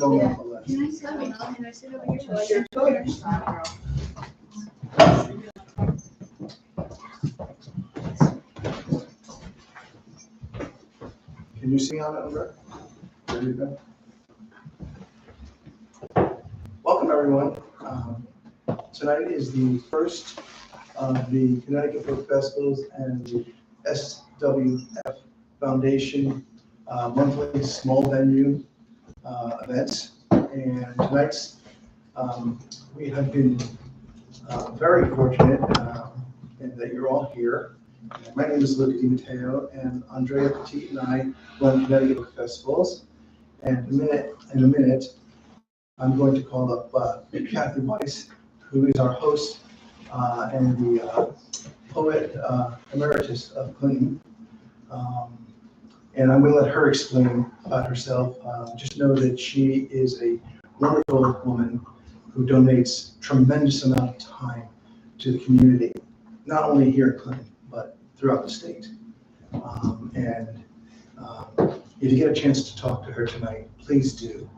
going off the left. Can I sit over here? Can I sit over here? Can you see on it, Rick? There you go. Welcome, everyone. Tonight is the first of the Connecticut Book Festivals and the SWF Foundation monthly small venue events. And tonight's, we have been very fortunate in that you're all here. My name is Luca Di Matteo, and Andrea Petit and I run Connecticut Book Festivals. And in a minute, I'm going to call up Kathy Weiss, who is our host and the poet emeritus of Clinton. And I'm going to let her explain about herself. Just know that she is a wonderful woman who donates tremendous amount of time to the community, not only here at Clinton, but throughout the state. If you get a chance to talk to her tonight, please do.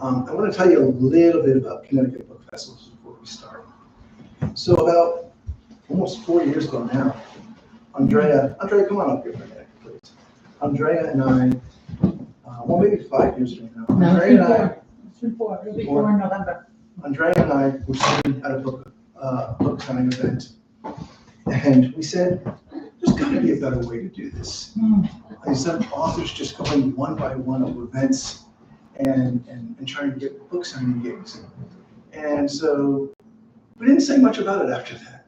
I want to tell you a little bit about Connecticut Book Festivals before we start. So about almost 4 years ago now, Andrea, come on up here for a minute, please. Andrea and I, well, maybe 5 years ago now. No, Andrea and I, before November. Andrea and I were sitting at a book signing event, and we said, there's got to be a better way to do this. Instead of authors just going one by one to events and trying to get book signing gigs. And so we didn't say much about it after that,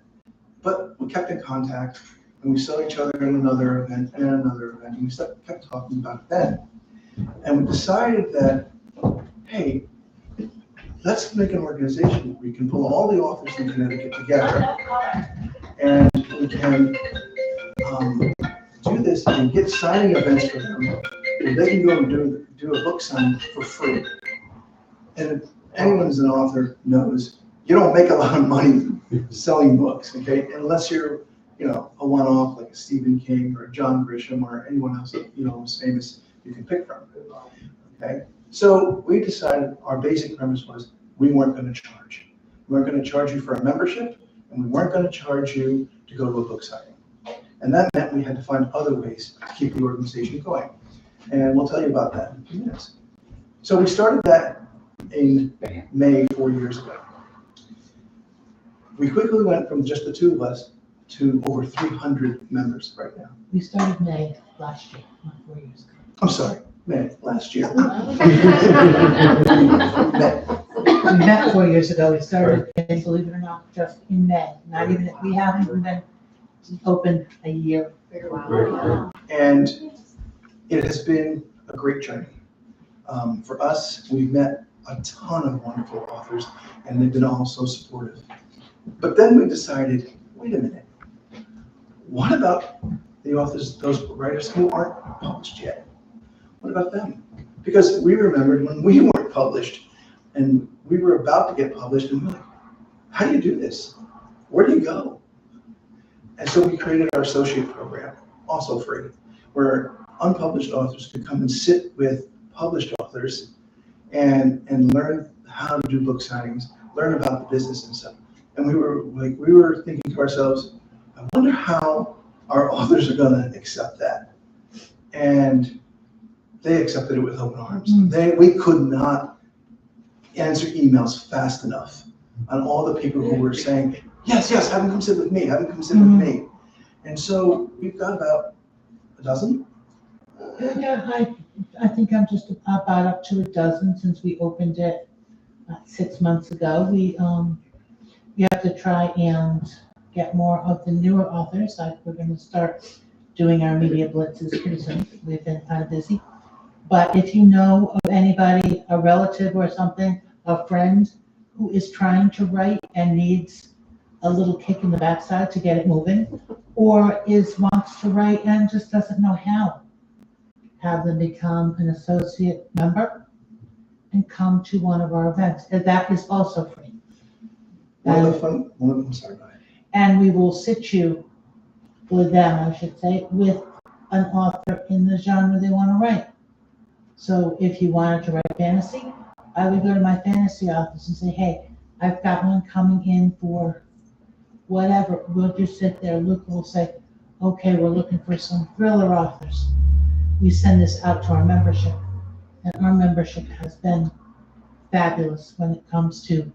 but we kept in contact, and we saw each other at another event and another event, and we kept talking about it then. And we decided that, hey, let's make an organization where we can pull all the authors in Connecticut together, and we can do this and get signing events for them, where they can go and do a book signing for free. And if anyone who's an author knows, you don't make a lot of money selling books, okay? Unless you're, a one-off like a Stephen King or a John Grisham or anyone else that, is famous you can pick from, okay? So we decided our basic premise was we weren't going to charge. We weren't going to charge you for a membership, and we weren't going to charge you to go to a book signing. And that meant we had to find other ways to keep the organization going. And we'll tell you about that in a few minutes. So we started that in May 4 years ago. We quickly went from just the two of us to over 300 members right now. We started May last year, not 4 years ago. I'm sorry, May last year. We met 4 years ago. We started, and believe it or not, just in May. Not even, we haven't even been open a year. Wow. And it has been a great journey. For us, we've met a ton of wonderful authors, and they've been all so supportive. But then we decided, wait a minute, what about the authors, those writers who aren't published yet? What about them? Because we remembered when we weren't published, and we were about to get published, and we were like, how do you do this? Where do you go? And so we created our associate program, also free, where unpublished authors could come and sit with published authors and learn how to do book signings, learn about the business and stuff. And we were thinking to ourselves, I wonder how our authors are going to accept that. And they accepted it with open arms. We could not answer emails fast enough on all the people who were saying, yes, have them come sit with me, have them come sit with me. And so we've got about a dozen. Yeah, I think I'm just about up to a dozen since we opened it 6 months ago. We have to try and get more of the newer authors. We're going to start doing our media blitzes pretty soon. We've been kind of busy. But if you know of anybody, a relative or something, a friend who is trying to write and needs a little kick in the backside to get it moving, or wants to write and just doesn't know how, have them become an associate member and come to one of our events. And that is also free. And we will sit you with them, I should say, with an author in the genre they want to write. So if you wanted to write fantasy, I would go to my fantasy office and say, hey, I've got one coming in for whatever. We'll just sit there, look, we'll say, okay, we're looking for some thriller authors. We send this out to our membership, and our membership has been fabulous when it comes to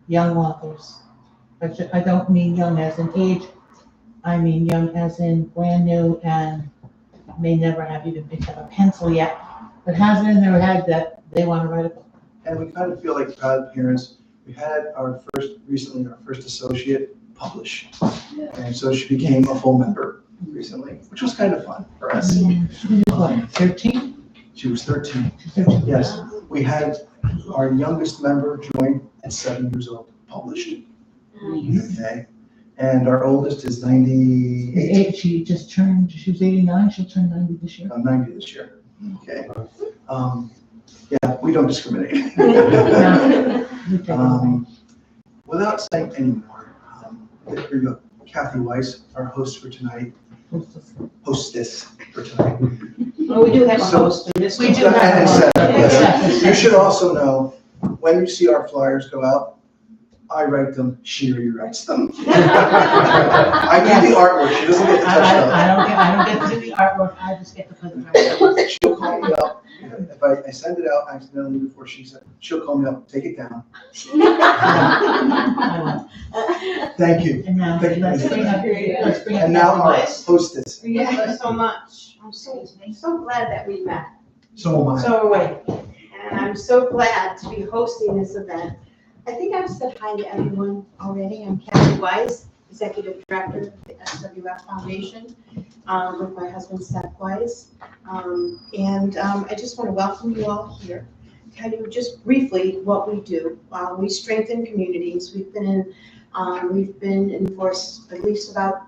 young authors. But I don't mean young as in age, I mean young as in brand new and may never have even picked up a pencil yet, but has it in their head that they want to write a book. And we kind of feel like proud parents. We had recently our first associate publish. And so she became a full member recently, which was kind of fun for us. She was what, 13? She was 13. She's 13. Yes, we had our youngest member join at 7 years old, published. Okay, and our oldest is 98. She just turned, she was 89, she'll turn 90 this year. 90 this year. Okay. Yeah, we don't discriminate. No, we take it away. Without saying any more, here we go. Kathy Weiss, our host for tonight, hostess for tonight. Well, we do have a So- host in this. We do one. have a And host. yes. You should also know, when you see our flyers go out, I write them, she rewrites them. I do the artwork, she doesn't get to touch that. I don't get to do the artwork, I just get to put the artwork. She'll call me up, if I send it out accidentally before she said, she'll call me up, take it down. Thank you. And now, Thank you. let's bring up And now Kathy our Weiss. hostess, Thank you so much. I'm so glad that we met. so am I. So and I'm so glad to be hosting this event. I think I've said hi to everyone already. I'm Kathy Weiss, Executive Director of the SWF Foundation, with my husband Seth Weiss. I just want to welcome you all here. Tell you just briefly what we do. We strengthen communities. We've been in force at least about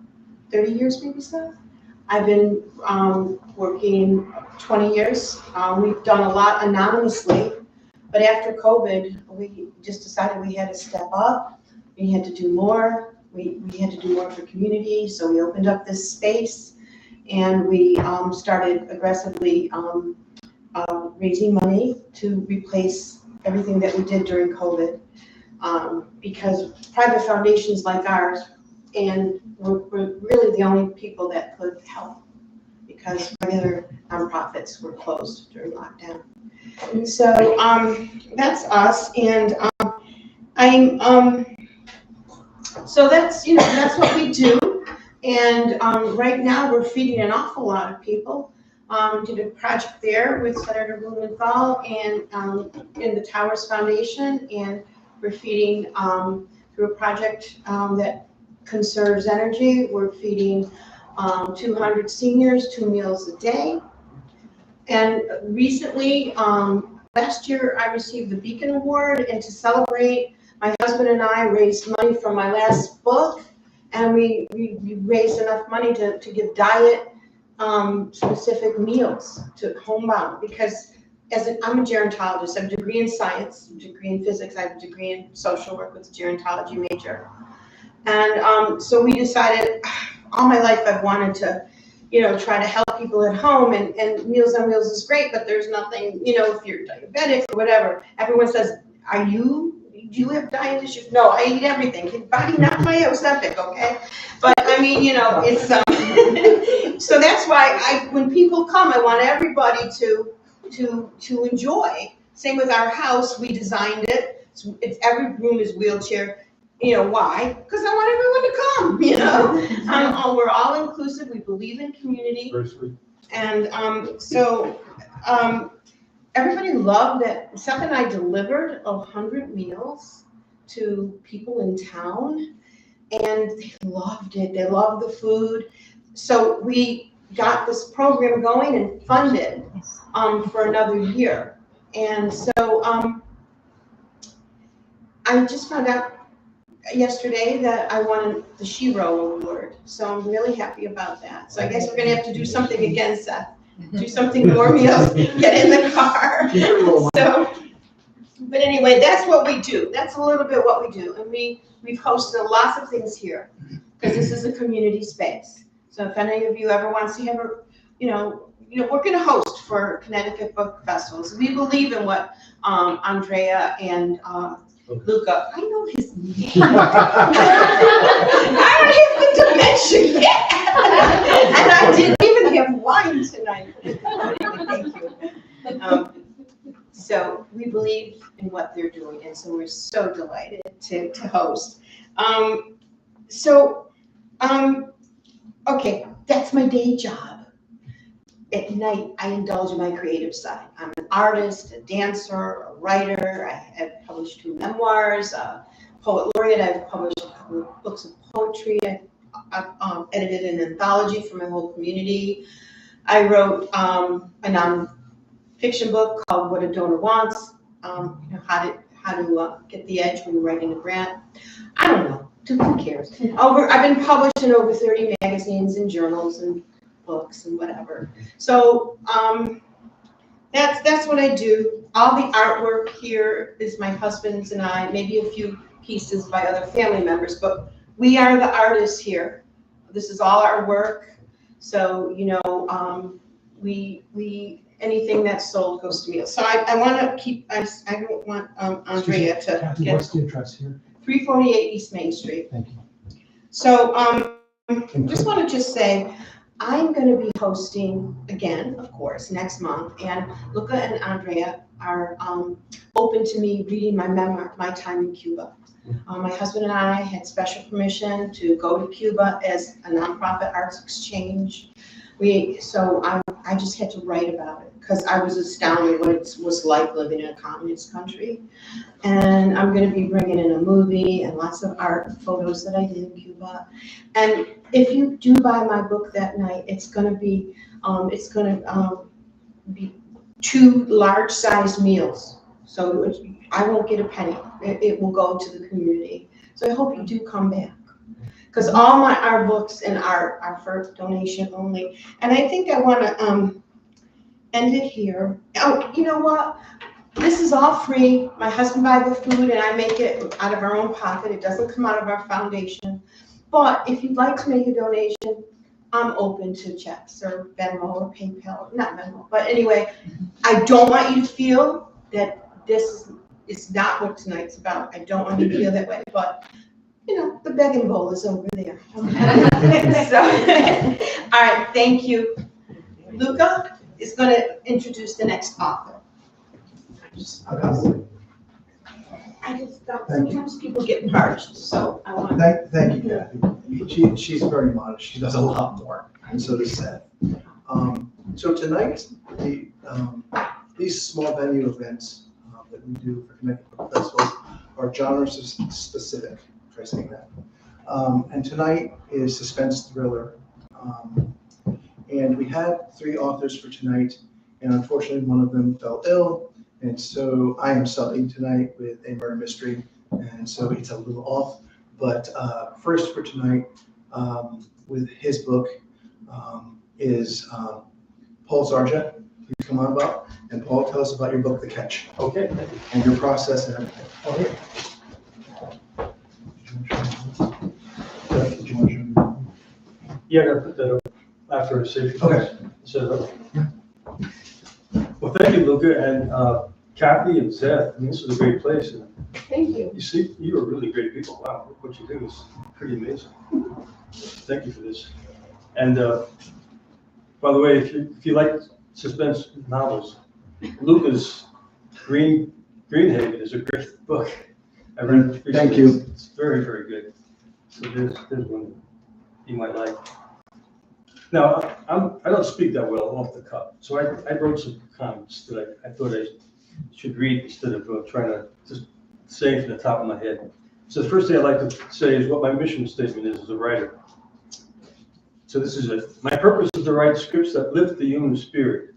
30 years, maybe, Seth? I've been working 20 years. We've done a lot anonymously, but after COVID, we just decided we had to step up. We had to do more. We had to do more for community, so we opened up this space, and we started aggressively raising money to replace everything that we did during COVID, because private foundations like ours, and we're really the only people that could help, because regular nonprofits were closed during lockdown. And so that's us, and so that's what we do. And right now we're feeding an awful lot of people. Did a project there with Senator Blumenthal and in the Towers Foundation, and we're feeding through a project that conserves energy. We're feeding 200 seniors 2 meals a day. And recently, last year, I received the Beacon Award, and to celebrate, my husband and I raised money from my last book, and we raised enough money to give diet specific meals to homebound, because I'm a gerontologist. I have a degree in science, a degree in physics, I have a degree in social work with a gerontology major. And so we decided, all my life I've wanted to, try to help people at home, and Meals on Wheels is great, but there's nothing, if you're diabetic or whatever, everyone says, do you have diet issues? No, I eat everything. Body not my Ozempic, okay? But I mean, it's, so that's why when people come, I want everybody to enjoy. Same with our house, we designed it. It's every room is wheelchair. Why? Because I want everyone to come, we're all inclusive, we believe in community. Very sweet. And so everybody loved that. Seth and I delivered 100 meals to people in town, and they loved it. They loved the food. So we got this program going and funded for another year. And so I just found out yesterday that I won the Shiro Award. So I'm really happy about that. So I guess we're gonna have to do something again, Seth. Do something more meals, get in the car. So, but anyway, that's what we do. That's a little bit what we do. And we've hosted lots of things here, because this is a community space. So if any of you ever wants to have we're gonna host for Connecticut Book Festivals. We believe in what Andrea and Luca. I know his name. I don't have the dementia yet. And I didn't even have wine tonight. Thank you. So we believe in what they're doing, and so we're so delighted to host. Okay, that's my day job. At night, I indulge in my creative side. I'm an artist, a dancer, a writer. I have published 2 memoirs, a poet laureate. I've published a couple of books of poetry. I've edited an anthology for my whole community. I wrote a non-fiction book called What a Donor Wants, how to get the edge when you're writing a grant. I don't know. Who cares? I've been published in over 30 magazines and journals and books and whatever. So that's what I do. All the artwork here is my husband's and I, maybe a few pieces by other family members, but we are the artists here. This is all our work. So, we anything that's sold goes to me. So I want to keep, I don't want Andrea to Kathy, get what's the address here? 348 East Main Street. Thank you. So just want to say, I'm going to be hosting again, of course, next month, and Luca and Andrea are open to me reading my memoir, My Time in Cuba. My husband and I had special permission to go to Cuba as a nonprofit arts exchange. I just had to write about it because I was astounded what it was like living in a communist country. And I'm going to be bringing in a movie and lots of art photos that I did in Cuba. And if you do buy my book that night, it's going to be 2 large-sized meals. So I won't get a penny. It will go to the community. So I hope you do come back. Because all our books and art are for donation only. And I think I want to end it here. Oh, you know what? This is all free. My husband buys the food and I make it out of our own pocket. It doesn't come out of our foundation. But if you'd like to make a donation, I'm open to checks or Venmo or PayPal. Not Venmo, but anyway, I don't want you to feel that this is not what tonight's about. I don't want you to feel that way, but the begging bowl is over there. So, all right, thank you. Luca is going to introduce the next author. Sometimes people get parched, so I want to. Thank you, Kathy. She's very modest. She does a lot more, and so does Seth. So tonight, these small venue events that we do for Connecticut Book Festivals are genre specific. Try saying that. And tonight is suspense thriller. And we had 3 authors for tonight, and unfortunately one of them fell ill. And so I am subbing tonight with a murder mystery, and so it's a little off. But first for tonight, with his book, is Paul Sargent. Please come on up. And Paul, tell us about your book, The Catch. Okay. And your process and everything. Oh, here. Did you want to show me? Yeah, I'm gonna put that up after a safety. Okay. Well, thank you, Luca, and Kathy and Seth. This is a great place. And Thank you. you see, you are really great people. Wow, what you do is pretty amazing. Thank you for this. And by the way, if you like suspense novels, Luca's Greenhaven is a great book. I read it. Thank you. It's very, very good. So there's one you might like. Now, I don't speak that well off the cuff, so I wrote some comments that I thought I should read instead of trying to just say it from the top of my head. So the first thing I'd like to say is what my mission statement is as a writer. So this is it. My purpose is to write scripts that lift the human spirit.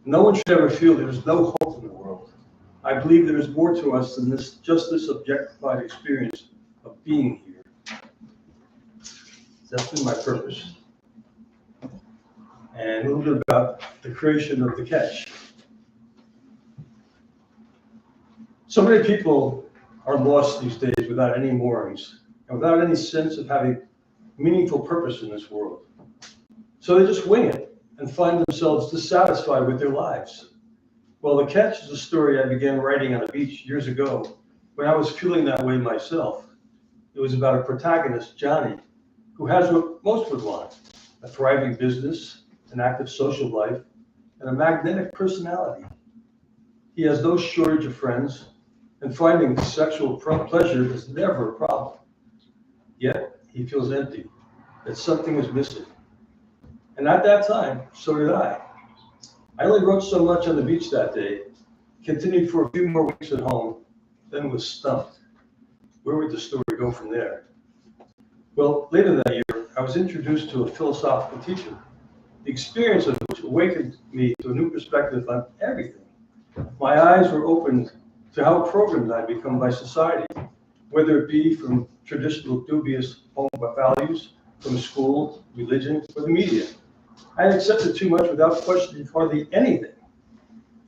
No one should ever feel there is no hope in the world. I believe there is more to us than just this objectified experience of being here. That's been my purpose. And a little bit about the creation of The Catch. So many people are lost these days without any moorings and without any sense of having meaningful purpose in this world. So they just wing it and find themselves dissatisfied with their lives. Well, the catch is a story I began writing on a beach years ago when I was feeling that way myself. It was about a protagonist, Johnny, who has what most would want: a thriving business, an active social life, and a magnetic personality. He has no shortage of friends, and finding sexual pleasure is never a problem. Yet, he feels empty, that something is missing. And at that time, so did I. I only wrote so much on the beach that day, continued for a few more weeks at home, then was stumped. Where would the story go from there? Well, later that year, I was introduced to a philosophical teacher, the experience of which awakened me to a new perspective on everything. My eyes were opened to how programmed I'd become by society, whether it be from traditional dubious home values, from school, religion, or the media. I had accepted too much without questioning hardly anything.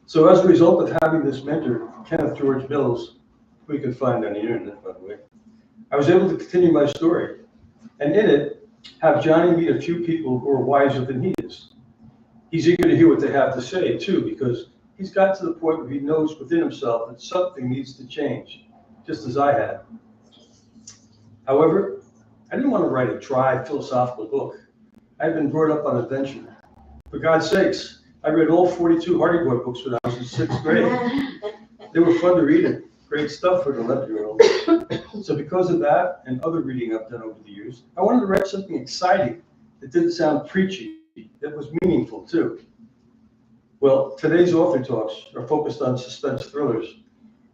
So as a result of having this mentor, Kenneth George Mills, who you can find on the internet, by the way, I was able to continue my story, and in it, have Johnny meet a few people who are wiser than he is. He's eager to hear what they have to say, too, because he's got to the point where he knows within himself that something needs to change, just as I had. However, I didn't want to write a dry philosophical book. I had been brought up on adventure. For God's sakes, I read all 42 Hardy Boy books when I was in 6th grade. They were fun to read and great stuff for an 11-year-old. So because of that and other reading I've done over the years, I wanted to write something exciting that didn't sound preachy, that was meaningful too. Well, today's author talks are focused on suspense thrillers,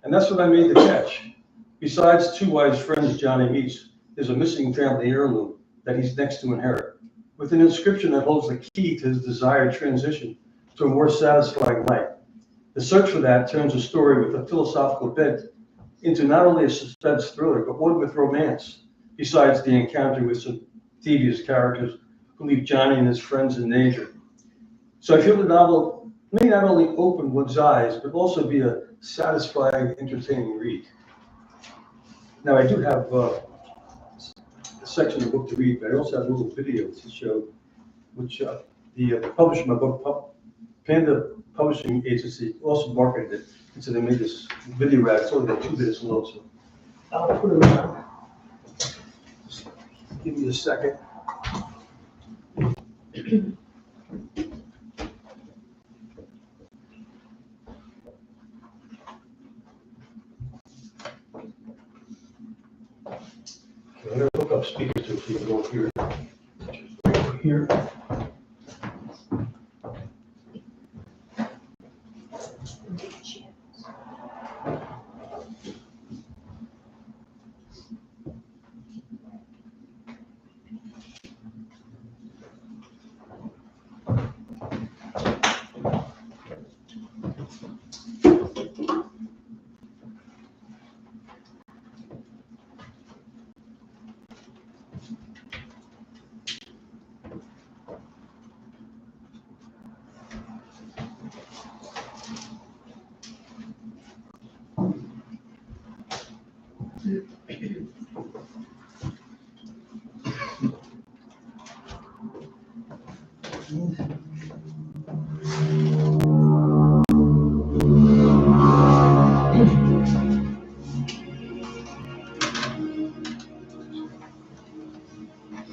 and that's what I made the catch. Besides two wise friends Johnny meets, there's a missing family heirloom that he's next to inherit, with an inscription that holds the key to his desired transition to a more satisfying life. The search for that turns a story with a philosophical bent into not only a suspense thriller, but one with romance, besides the encounter with some devious characters who leave Johnny and his friends in danger. So I feel the novel may not only open one's eyes, but also be a satisfying, entertaining read. Now, I do have a section of the book to read, but I also have a little video to show, which the publisher of my book, Panda Publishing Agency, also marketed it. And so they made this video ad. It's only about 2 minutes long, so I'll put it on. Give me a second. I'm going to hook up speakers to it so you can go here. Over here.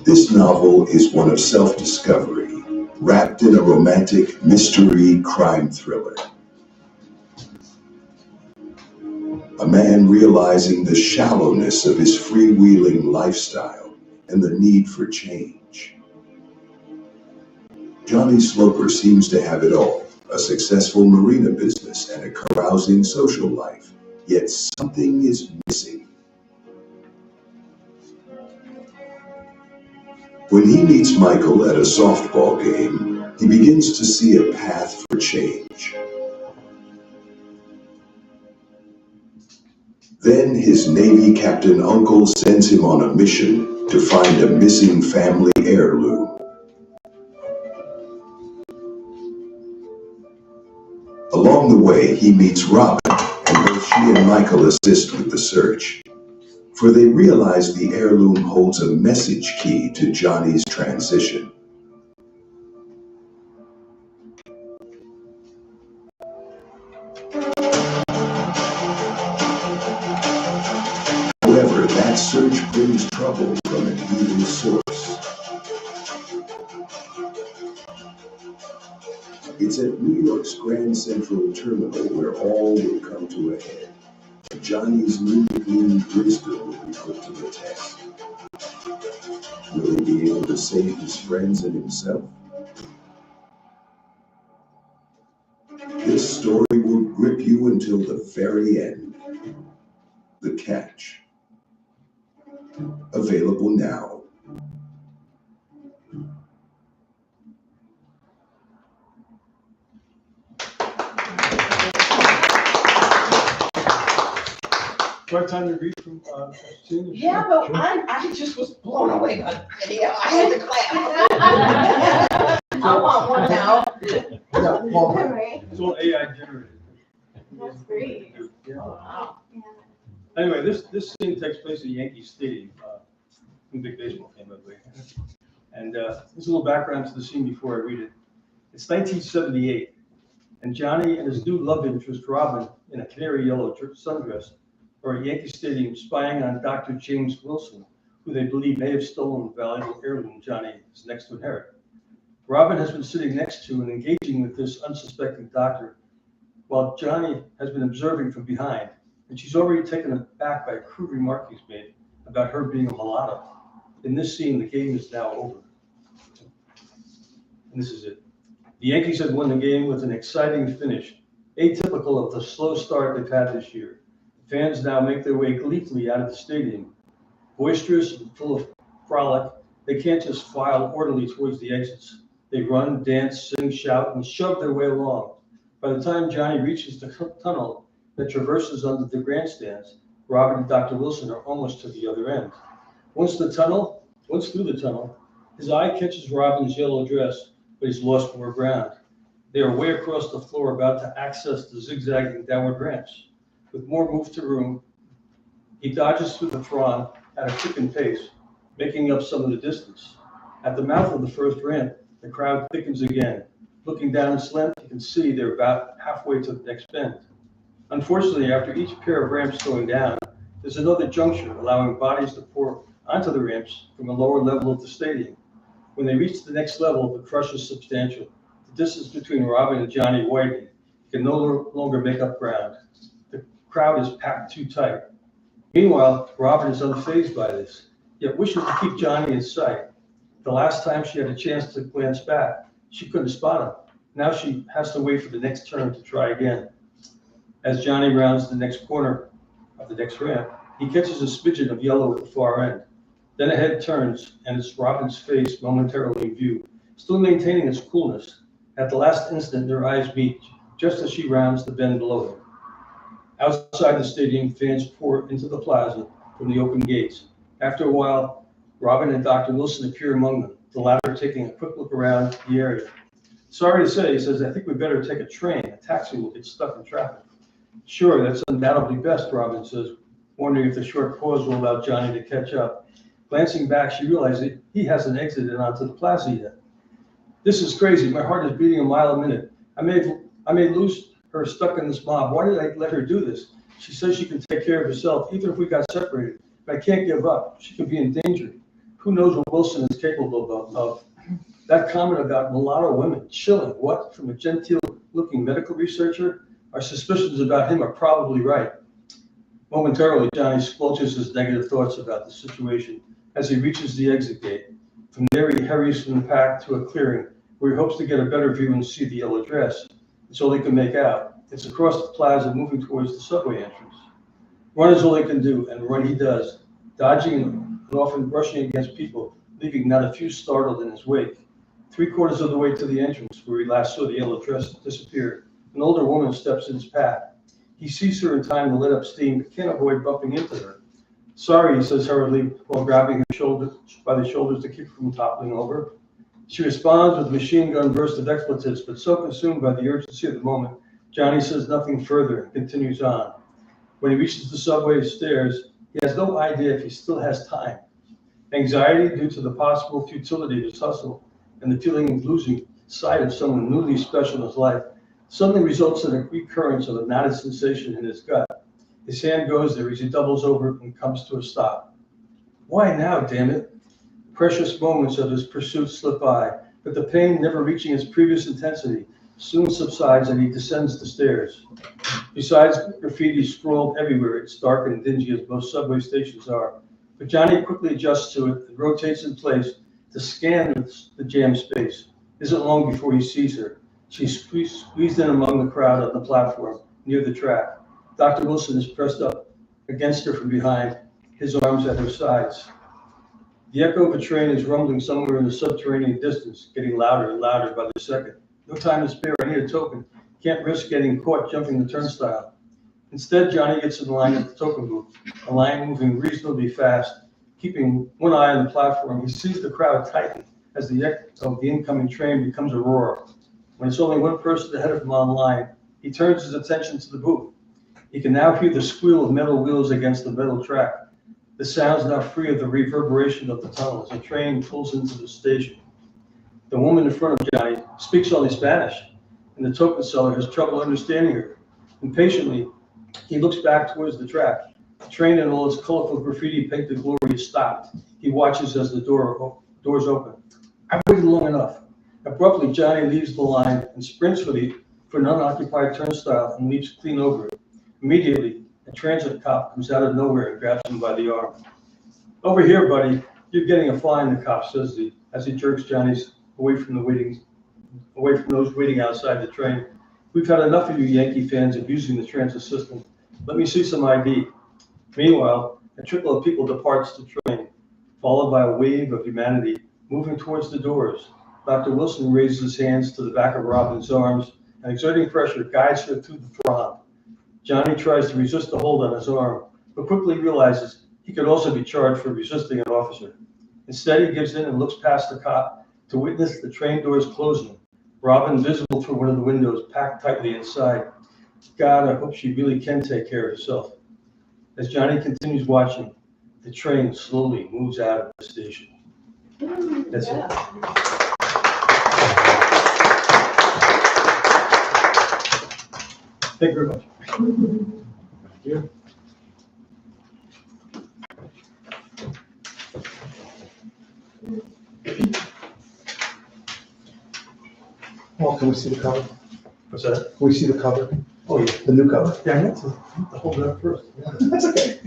This novel is one of self-discovery, wrapped in a romantic mystery crime thriller. A man realizing the shallowness of his freewheeling lifestyle and the need for change. Johnny Sloper seems to have it all, a successful marina business and a carousing social life, yet something is missing. When he meets Michael at a softball game, he begins to see a path for change. Then his Navy captain uncle sends him on a mission to find a missing family heirloom. Along the way, he meets Robin, and both she and Michael assist with the search. For they realize the heirloom holds a message key to Johnny's transition. trouble from an evil source. It's at New York's Grand Central Terminal where all will come to a head. Johnny's newly gleaned wisdom will be put to the test. Will he be able to save his friends and himself? This story will grip you until the very end. The Catch. Available now. Do I have time to read from, Christine? Yeah, but I just was blown away by the video. I had to clap. I want one now. Yeah, well, Right, It's all AI generated. that's great. Yeah. Wow. Yeah. Anyway, this scene takes place at Yankee Stadium, in big baseball game, by the way. And there's a little background to the scene before I read it. It's 1978, and Johnny and his new love interest, Robin, in a canary yellow sundress, are at Yankee Stadium spying on Dr. James Wilson, who they believe may have stolen the valuable heirloom Johnny is next to inherit. Robin has been sitting next to and engaging with this unsuspecting doctor, while Johnny has been observing from behind, and she's already taken aback by a crude remark he's made about her being a mulatto. In this scene, the game is now over. And this is it. The Yankees had won the game with an exciting finish, atypical of the slow start they've had this year. Fans now make their way gleefully out of the stadium. Boisterous and full of frolic, they can't just file orderly towards the exits. They run, dance, sing, shout, and shove their way along. By the time Johnny reaches the tunnel that traverses under the grandstands, Robin and Dr. Wilson are almost to the other end. Once through the tunnel, his eye catches Robin's yellow dress, but he's lost more ground. They are way across the floor, about to access the zigzagging downward ramps. With more move to room, he dodges through the throng at a quicken pace, making up some of the distance. At the mouth of the first ramp, the crowd thickens again. Looking down its length, you can see they're about halfway to the next bend. Unfortunately, after each pair of ramps going down, there's another junction allowing bodies to pour onto the ramps from a lower level of the stadium. When they reach the next level, the crush is substantial. The distance between Robin and Johnny widening. He can no longer make up ground. The crowd is packed too tight. Meanwhile, Robin is unfazed by this, yet wishes to keep Johnny in sight. The last time she had a chance to glance back, she couldn't spot him. Now she has to wait for the next turn to try again. As Johnny rounds the next corner of the next ramp, he catches a smidgen of yellow at the far end. Then a head turns, and it's Robin's face momentarily in view, still maintaining its coolness. At the last instant, their eyes meet, just as she rounds the bend below them. Outside the stadium, fans pour into the plaza from the open gates. After a while, Robin and Dr. Wilson appear among them, the latter taking a quick look around the area. Sorry to say, he says, I think we better take a train. A taxi will get stuck in traffic. Sure, that's undoubtedly best, Robin says, wondering if the short pause will allow Johnny to catch up. Glancing back, she realizes he hasn't exited onto the plaza yet. This is crazy. My heart is beating a mile a minute. I may lose her stuck in this mob. Why did I let her do this? She says she can take care of herself, even if we got separated. But I can't give up. She could be in danger. Who knows what Wilson is capable of? That comment about mulatto women, chilling. What? From a genteel-looking medical researcher? Our suspicions about him are probably right. Momentarily, Johnny squelches his negative thoughts about the situation as he reaches the exit gate. From there, he hurries from the pack to a clearing where he hopes to get a better view and see the yellow dress. It's all he can make out. It's across the plaza, moving towards the subway entrance. Run is all he can do, and run he does, dodging and often brushing against people, leaving not a few startled in his wake. 3/4 of the way to the entrance, where he last saw the yellow dress disappear, an older woman steps in his path. He sees her in time to let up steam, but can't avoid bumping into her. Sorry, he says hurriedly, while grabbing her by the shoulders to keep her from toppling over. She responds with a machine gun burst of expletives, but so consumed by the urgency of the moment, Johnny says nothing further and continues on. When he reaches the subway stairs, he has no idea if he still has time. Anxiety due to the possible futility of his hustle and the feeling of losing sight of someone newly special in his life suddenly results in a recurrence of a knotted sensation in his gut. His hand goes there as he doubles over and comes to a stop. Why now, damn it? Precious moments of his pursuit slip by, but the pain, never reaching its previous intensity, soon subsides and he descends the stairs. Besides graffiti scrawled everywhere, it's dark and dingy as most subway stations are. But Johnny quickly adjusts to it and rotates in place to scan the jam space. It isn't long before he sees her. She's squeezed in among the crowd on the platform near the track. Dr. Wilson is pressed up against her from behind, his arms at her sides. The echo of a train is rumbling somewhere in the subterranean distance, getting louder and louder by the second. No time to spare, I need a token. Can't risk getting caught jumping the turnstile. Instead, Johnny gets in line at the token booth, a line moving reasonably fast. Keeping one eye on the platform, he sees the crowd tighten as the echo of the incoming train becomes a roar. When it's only one person ahead of him on line, he turns his attention to the booth. He can now hear the squeal of metal wheels against the metal track. The sound's now free of the reverberation of the tunnel as the train pulls into the station. The woman in front of Johnny speaks only Spanish, and the token seller has trouble understanding her. Impatiently, he looks back towards the track. The train and all its colorful graffiti painted glory is stopped. He watches as the doors open. I've waited long enough. Abruptly, Johnny leaves the line and sprints for an unoccupied turnstile and leaps clean over it. Immediately, a transit cop comes out of nowhere and grabs him by the arm. Over here, buddy. You're getting a fine, the cop says as he jerks Johnny's away from those waiting outside the train. We've had enough of you Yankee fans abusing the transit system. Let me see some ID. Meanwhile, a trickle of people departs the train, followed by a wave of humanity moving towards the doors. Dr. Wilson raises his hands to the back of Robin's arms and, exerting pressure, guides her through the throng. Johnny tries to resist the hold on his arm, but quickly realizes he could also be charged for resisting an officer. Instead, he gives in and looks past the cop to witness the train doors closing. Robin, visible through one of the windows, packed tightly inside. God, I hope she really can take care of herself. As Johnny continues watching, the train slowly moves out of the station. That's it. Thank you very much. Thank you. Well, can we see the cover? What's that? Can we see the cover? Oh, yeah. The new cover? Yeah, I meant to hold it up first. That's okay.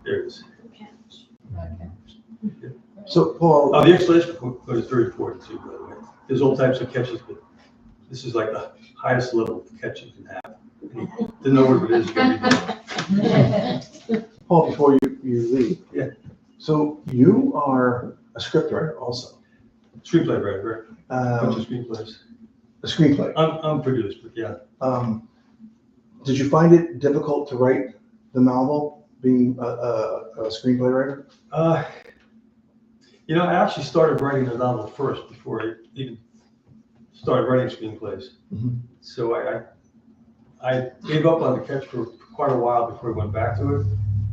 There it is. So, Paul. Oh, the explanation code is very important too, by the way. There's all types of catches, but this is like the highest level of catch you can have. To know what it is, you gotta be done. Paul, before you leave. Yeah. So you are a scriptwriter also. Screenplay writer, right? Bunch of screenplays. A screenplay. Unproduced, but yeah. Did you find it difficult to write the novel, being a screenplay writer? I actually started writing the novel first before I even started writing screenplays. Mm-hmm. So I gave up on the catch for quite a while before I went back to it.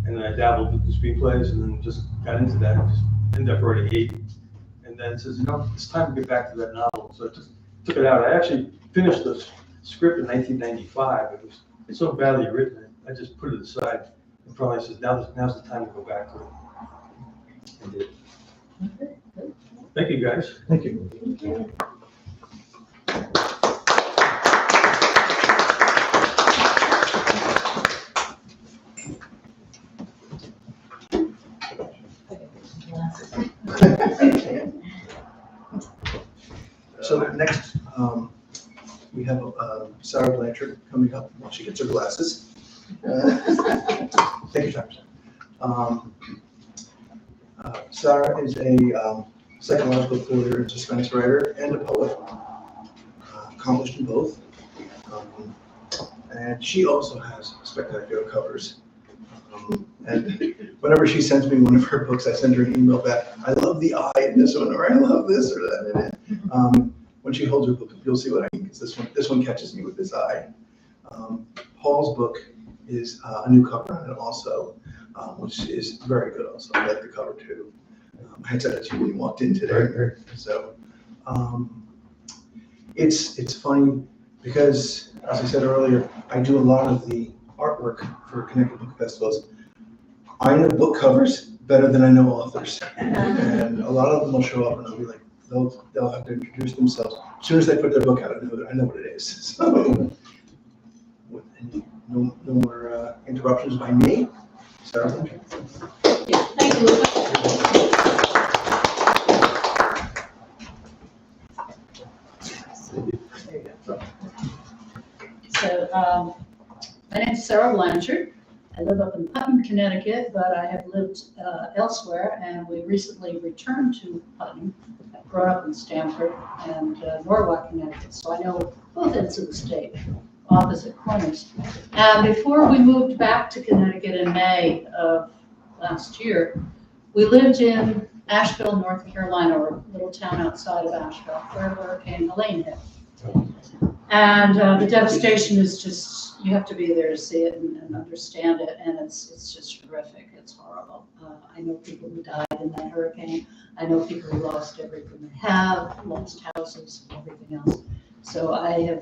And then I dabbled with the screenplays and then just got into that and just ended up writing 8. And then it says, it's time to get back to that novel. So I just took it out. I actually finished the script in 1995. It's so badly written, I just put it aside. And probably says, now's the time to go back to it. I did. Thank you, guys. Thank you. So next, we have Sarah Blanchard coming up while she gets her glasses. Take your time, Sarah. Sarah is a psychological thriller and suspense writer and a poet, accomplished in both. And she also has spectacular covers. And whenever she sends me one of her books, I send her an email back. I love the eye in this one, or I love this or that in it. When she holds her book, you'll see what I mean, because this one catches me with this eye. Paul's book is a new cover on it also, which is very good also. I like the cover too. I had said it to you when you walked in today. So it's funny because, as I said earlier, I do a lot of the artwork for Connecticut book festivals. I know book covers, better than I know authors. And a lot of them will show up and they'll be like, they'll have to introduce themselves. As soon as they put their book out, I know what it is. So, no more interruptions by me. Sarah? Thank you, Luca. So, my name's Sarah Blanchard. I live up in Putnam, Connecticut, but I have lived elsewhere, and we recently returned to Putnam. I grew up in Stamford and Norwalk, Connecticut, so I know both ends of the state, opposite corners. And before we moved back to Connecticut in May of last year, we lived in Asheville, North Carolina, or a little town outside of Asheville, where Hurricane Helene hit. And the devastation is just, you have to be there to see it and understand it, and it's just horrific. It's horrible. I know people who died in that hurricane. I know people who lost everything they have, lost houses and everything else. So I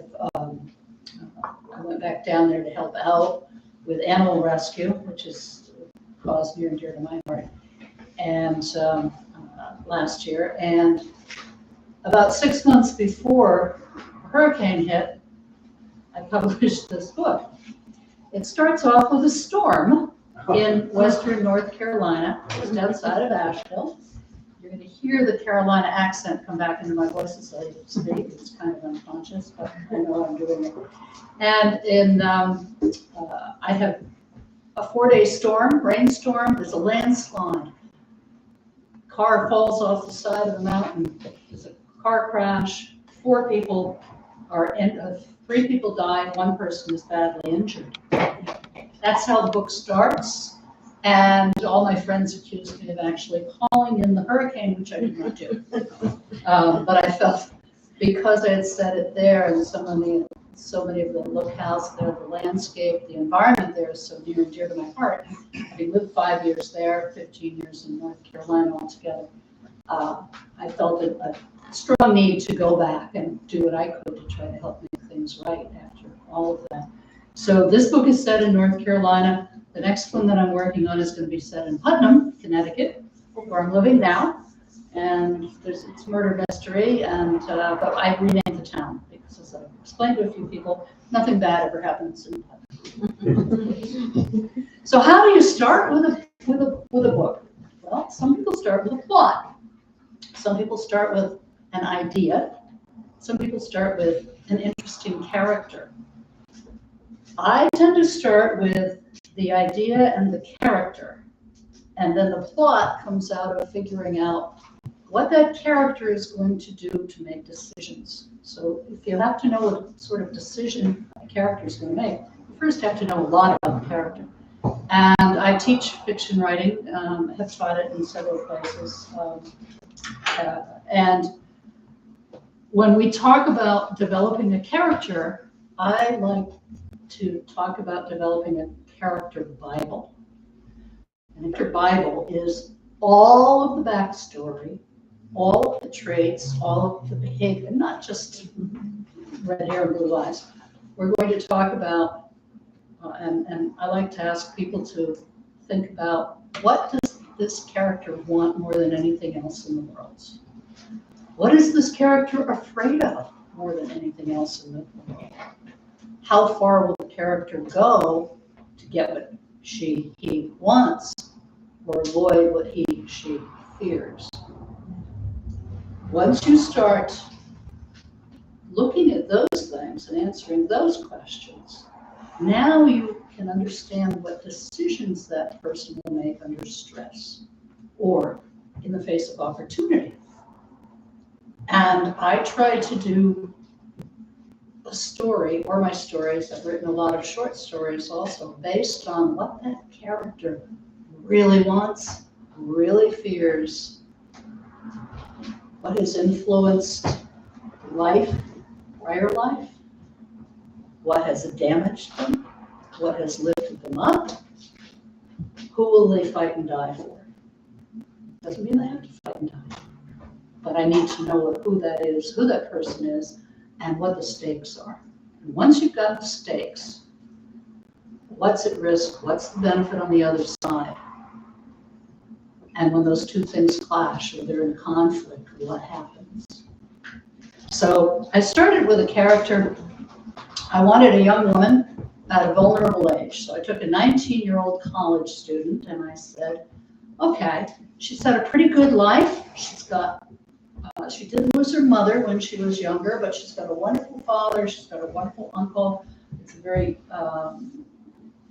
went back down there to help out with animal rescue, which is a cause near and dear to my heart, and last year. And about 6 months before hurricane hit, I published this book. It starts off with a storm in western North Carolina, just outside of Asheville. You're going to hear the Carolina accent come back into my voice as I speak. It's kind of unconscious, but I know I'm doing it. And I have a 4-day storm, rainstorm. There's a landslide. Car falls off the side of the mountain. There's a car crash. 4 people are in, 3 people died, 1 person is badly injured. That's how the book starts, and all my friends accused me of actually calling in the hurricane, which I did not do. But I felt, because I had said it there, and so many of the locales there, the landscape, the environment there is so near and dear to my heart. Having lived 5 years there, 15 years in North Carolina altogether, I felt a strong need to go back and do what I could to try to help make things right after all of that. So this book is set in North Carolina. The next one that I'm working on is going to be set in Putnam, Connecticut, where I'm living now. And it's murder mystery, and but I renamed the town because, as I've explained to a few people, nothing bad ever happens in Putnam. So how do you start with a book? Well, some people start with a plot. Some people start with an idea. Some people start with an interesting character. I tend to start with the idea and the character, and then the plot comes out of figuring out what that character is going to do to make decisions. So if you have to know what sort of decision a character is going to make, you first have to know a lot about the character. And I teach fiction writing, have taught it in several places. And when we talk about developing a character, I like to talk about developing a character Bible. And a character Bible is all of the backstory, all of the traits, all of the behavior, not just red hair and blue eyes. We're going to talk about, and I like to ask people to think about, what does this character want more than anything else in the world? What is this character afraid of more than anything else in the world? How far will the character go to get what he wants or avoid what she fears? Once you start looking at those things and answering those questions, now you can understand what decisions that person will make under stress or in the face of opportunity. And I try to do a story, or my stories, I've written a lot of short stories also, based on what that character really wants, really fears, what has influenced life, prior life, what has damaged them, what has lifted them up, who will they fight and die for? Doesn't mean they have to fight and die, but I need to know who that is, who that person is, and what the stakes are. And once you've got the stakes, what's at risk, what's the benefit on the other side, And when those two things clash or they're in conflict, what happens? So I started with a character. I wanted a young woman at a vulnerable age. So I took a 19-year-old college student and I said, okay, she's had a pretty good life. She's got, she did lose her mother when she was younger, but she's got a wonderful father. She's got a wonderful uncle. It's a very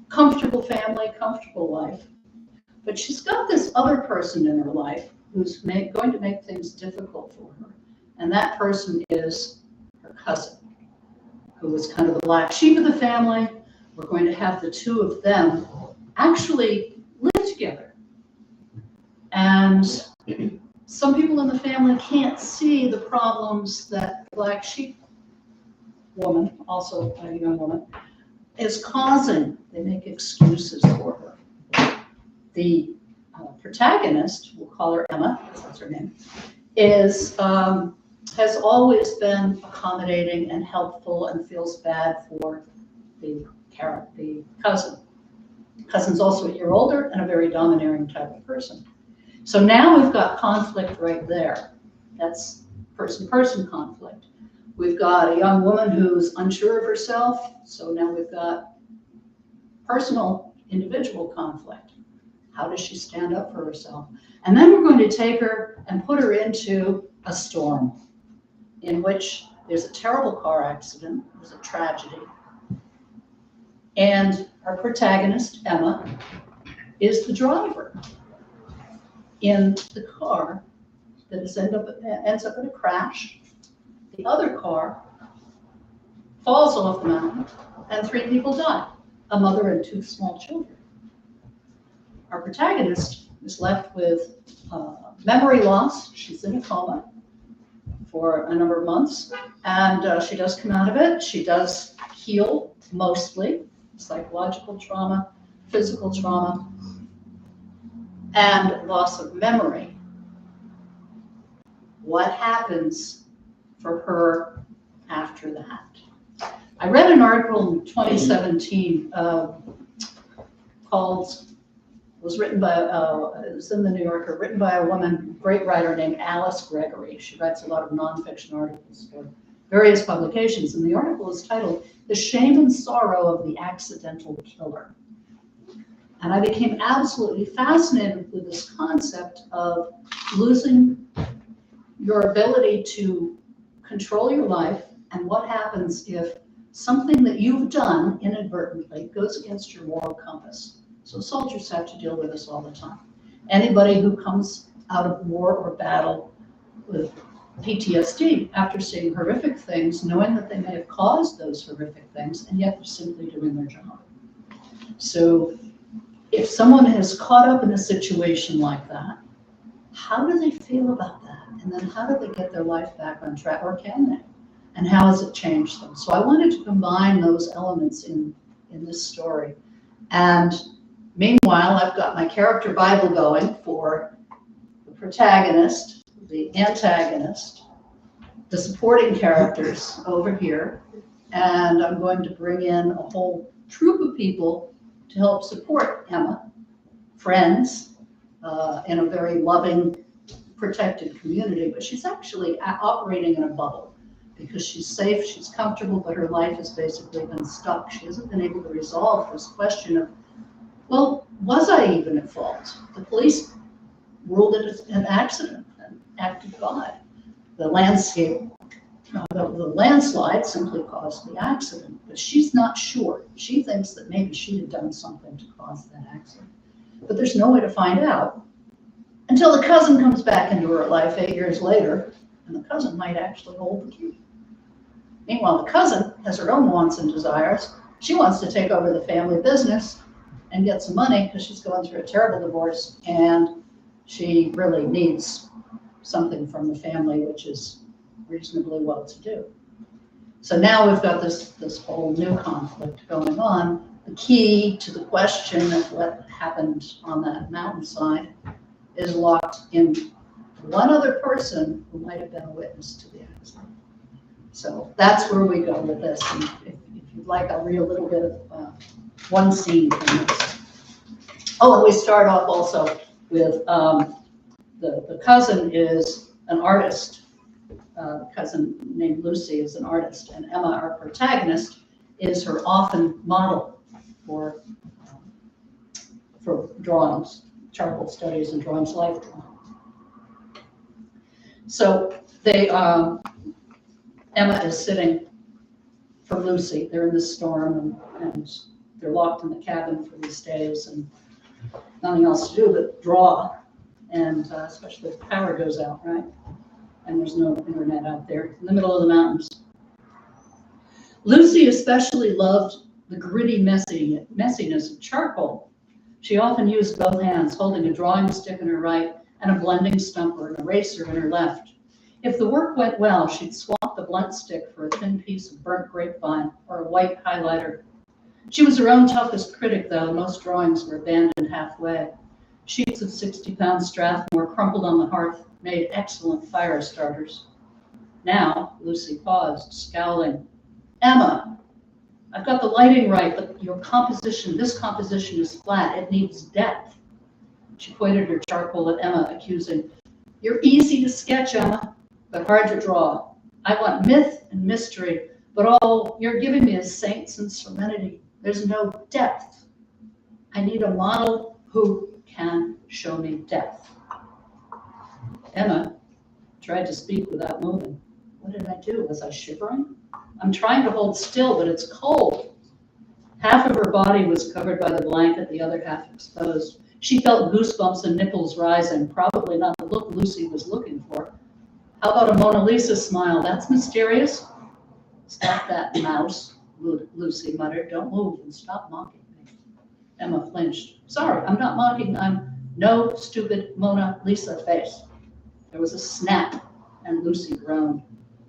comfortable family, comfortable life. But she's got this other person in her life who's going to make things difficult for her. And that person is her cousin, who is kind of the black sheep of the family. We're going to have the two of them actually live together. And some people in the family can't see the problems that the black sheep woman, also a young woman, is causing. They make excuses for her. The protagonist, we'll call her Emma, that's her name, is has always been accommodating and helpful and feels bad for the cousin. The cousin's also a year older and a very domineering type of person. So now we've got conflict right there. That's person-to-person conflict. We've got a young woman who's unsure of herself, so now we've got personal, individual conflict. How does she stand up for herself? And then we're going to take her and put her into a storm in which there's a terrible car accident, there's a tragedy, and our protagonist, Emma, is the driver in the car that ends up in a crash. The other car falls off the mountain and 3 people die, a mother and 2 small children. Our protagonist is left with memory loss. She's in a coma for a number of months, and she does come out of it. She does heal mostly, psychological trauma, physical trauma, and loss of memory. What happens for her after that? I read an article in 2017 was written by, it was in the New Yorker, written by a woman, great writer named Alice Gregory. She writes a lot of nonfiction articles for various publications, and the article is titled, "The Shame and Sorrow of the Accidental Killer." And I became absolutely fascinated with this concept of losing your ability to control your life and what happens if something that you've done inadvertently goes against your moral compass. So soldiers have to deal with this all the time. Anybody who comes out of war or battle with PTSD after seeing horrific things, knowing that they may have caused those horrific things, and yet they're simply doing their job. So if someone is caught up in a situation like that, how do they feel about that? And then how do they get their life back on track, or can they? And how has it changed them? So I wanted to combine those elements in this story. And meanwhile, I've got my character Bible going for the protagonist, the antagonist, the supporting characters over here, and I'm going to bring in a whole troop of people to help support Emma, friends, in a very loving, protected community, but she's actually operating in a bubble because she's safe, she's comfortable, but her life has basically been stuck. She hasn't been able to resolve this question of, well, was I even at fault? The police ruled it an accident, an act of God. The landslide simply caused the accident, but she's not sure. She thinks that maybe she had done something to cause that accident, but there's no way to find out until the cousin comes back into her life 8 years later, and the cousin might actually hold the key. Meanwhile, the cousin has her own wants and desires. She wants to take over the family business and get some money because she's going through a terrible divorce, and she really needs something from the family, which is reasonably well-to-do. So now we've got this whole new conflict going on. The key to the question of what happened on that mountainside is locked in one other person who might have been a witness to the accident. So that's where we go with this. And if you'd like, I'll read a little bit of one scene from this. Oh, and we start off also with, the cousin is an artist. The cousin named Lucy is an artist, and Emma, our protagonist, is her often model for drawings, charcoal studies and drawings, life drawing. So they, Emma is sitting for Lucy. They're in the storm and they're locked in the cabin for these days and nothing else to do but draw. And especially if the power goes out, right? And there's no internet out there in the middle of the mountains. Lucy especially loved the gritty messiness of charcoal. She often used both hands, holding a drawing stick in her right and a blending stump or an eraser in her left. If the work went well, she'd swap the blunt stick for a thin piece of burnt grapevine or a white highlighter. She was her own toughest critic, though. Most drawings were abandoned halfway. Sheets of 60-pound Strathmore crumpled on the hearth made excellent fire starters. Now, Lucy paused, scowling. Emma, I've got the lighting right, but your composition, this composition is flat. It needs depth. She pointed her charcoal at Emma, accusing, you're easy to sketch, Emma, but hard to draw. I want myth and mystery, but all you're giving me is saints and serenity. There's no depth. I need a model who can show me depth. Emma tried to speak without moving. What did I do? Was I shivering? I'm trying to hold still, but it's cold. Half of her body was covered by the blanket, the other half exposed. She felt goosebumps and nipples rising, probably not the look Lucy was looking for. How about a Mona Lisa smile? That's mysterious. Stop that, mouse, Lucy muttered. Don't move and stop mocking me. Emma flinched. Sorry, I'm not mocking. I'm no stupid Mona Lisa face. There was a snap, and Lucy groaned.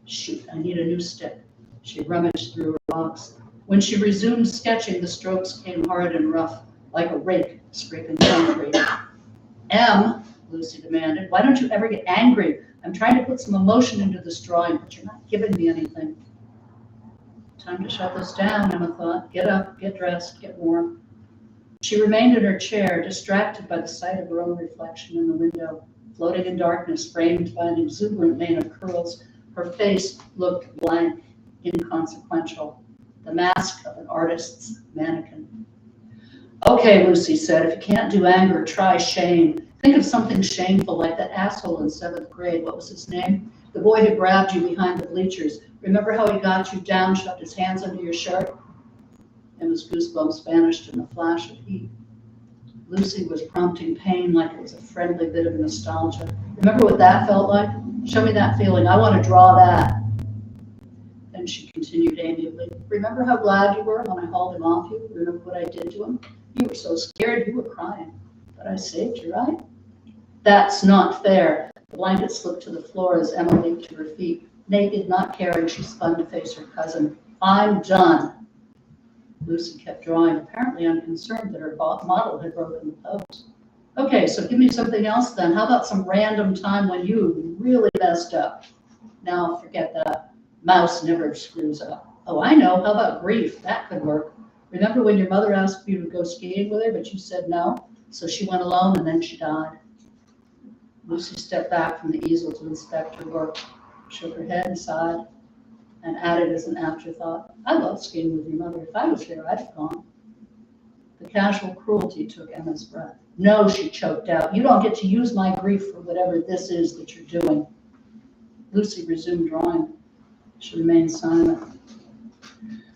Shoot, I need a new stick. She rummaged through her box. When she resumed sketching, the strokes came hard and rough, like a rake scraping concrete. Em, Lucy demanded, why don't you ever get angry? I'm trying to put some emotion into this drawing, but you're not giving me anything. Time to shut this down, Emma thought. Get up, get dressed, get warm. She remained in her chair, distracted by the sight of her own reflection in the window, floating in darkness, framed by an exuberant mane of curls. Her face looked blank, inconsequential, the mask of an artist's mannequin. Okay, Lucy said, if you can't do anger, try shame. Think of something shameful like that asshole in 7th grade. What was his name? The boy who grabbed you behind the bleachers. Remember how he got you down, shoved his hands under your shirt? Emma's goosebumps vanished in a flash of heat. Lucy was prompting pain like it was a friendly bit of nostalgia. Remember what that felt like? Show me that feeling. I want to draw that. Then she continued amiably. Remember how glad you were when I hauled him off you? Remember what I did to him? You were so scared you were crying. But I saved you, right? That's not fair. The blanket slipped to the floor as Emma leaped to her feet. Naked, not caring, she spun to face her cousin. I'm done. Lucy kept drawing, apparently unconcerned that her model had broken the pose. Okay, so give me something else then. How about some random time when you really messed up? Now, forget that. Mouse never screws up. Oh, I know. How about grief? That could work. Remember when your mother asked you to go skiing with her, but you said no? So she went alone and then she died. Lucy stepped back from the easel to inspect her work, shook her head and sighed, and added as an afterthought, I love skiing with your mother. If I was there, I'd have gone. The casual cruelty took Emma's breath. No, she choked out. You don't get to use my grief for whatever this is that you're doing. Lucy resumed drawing. She remained silent.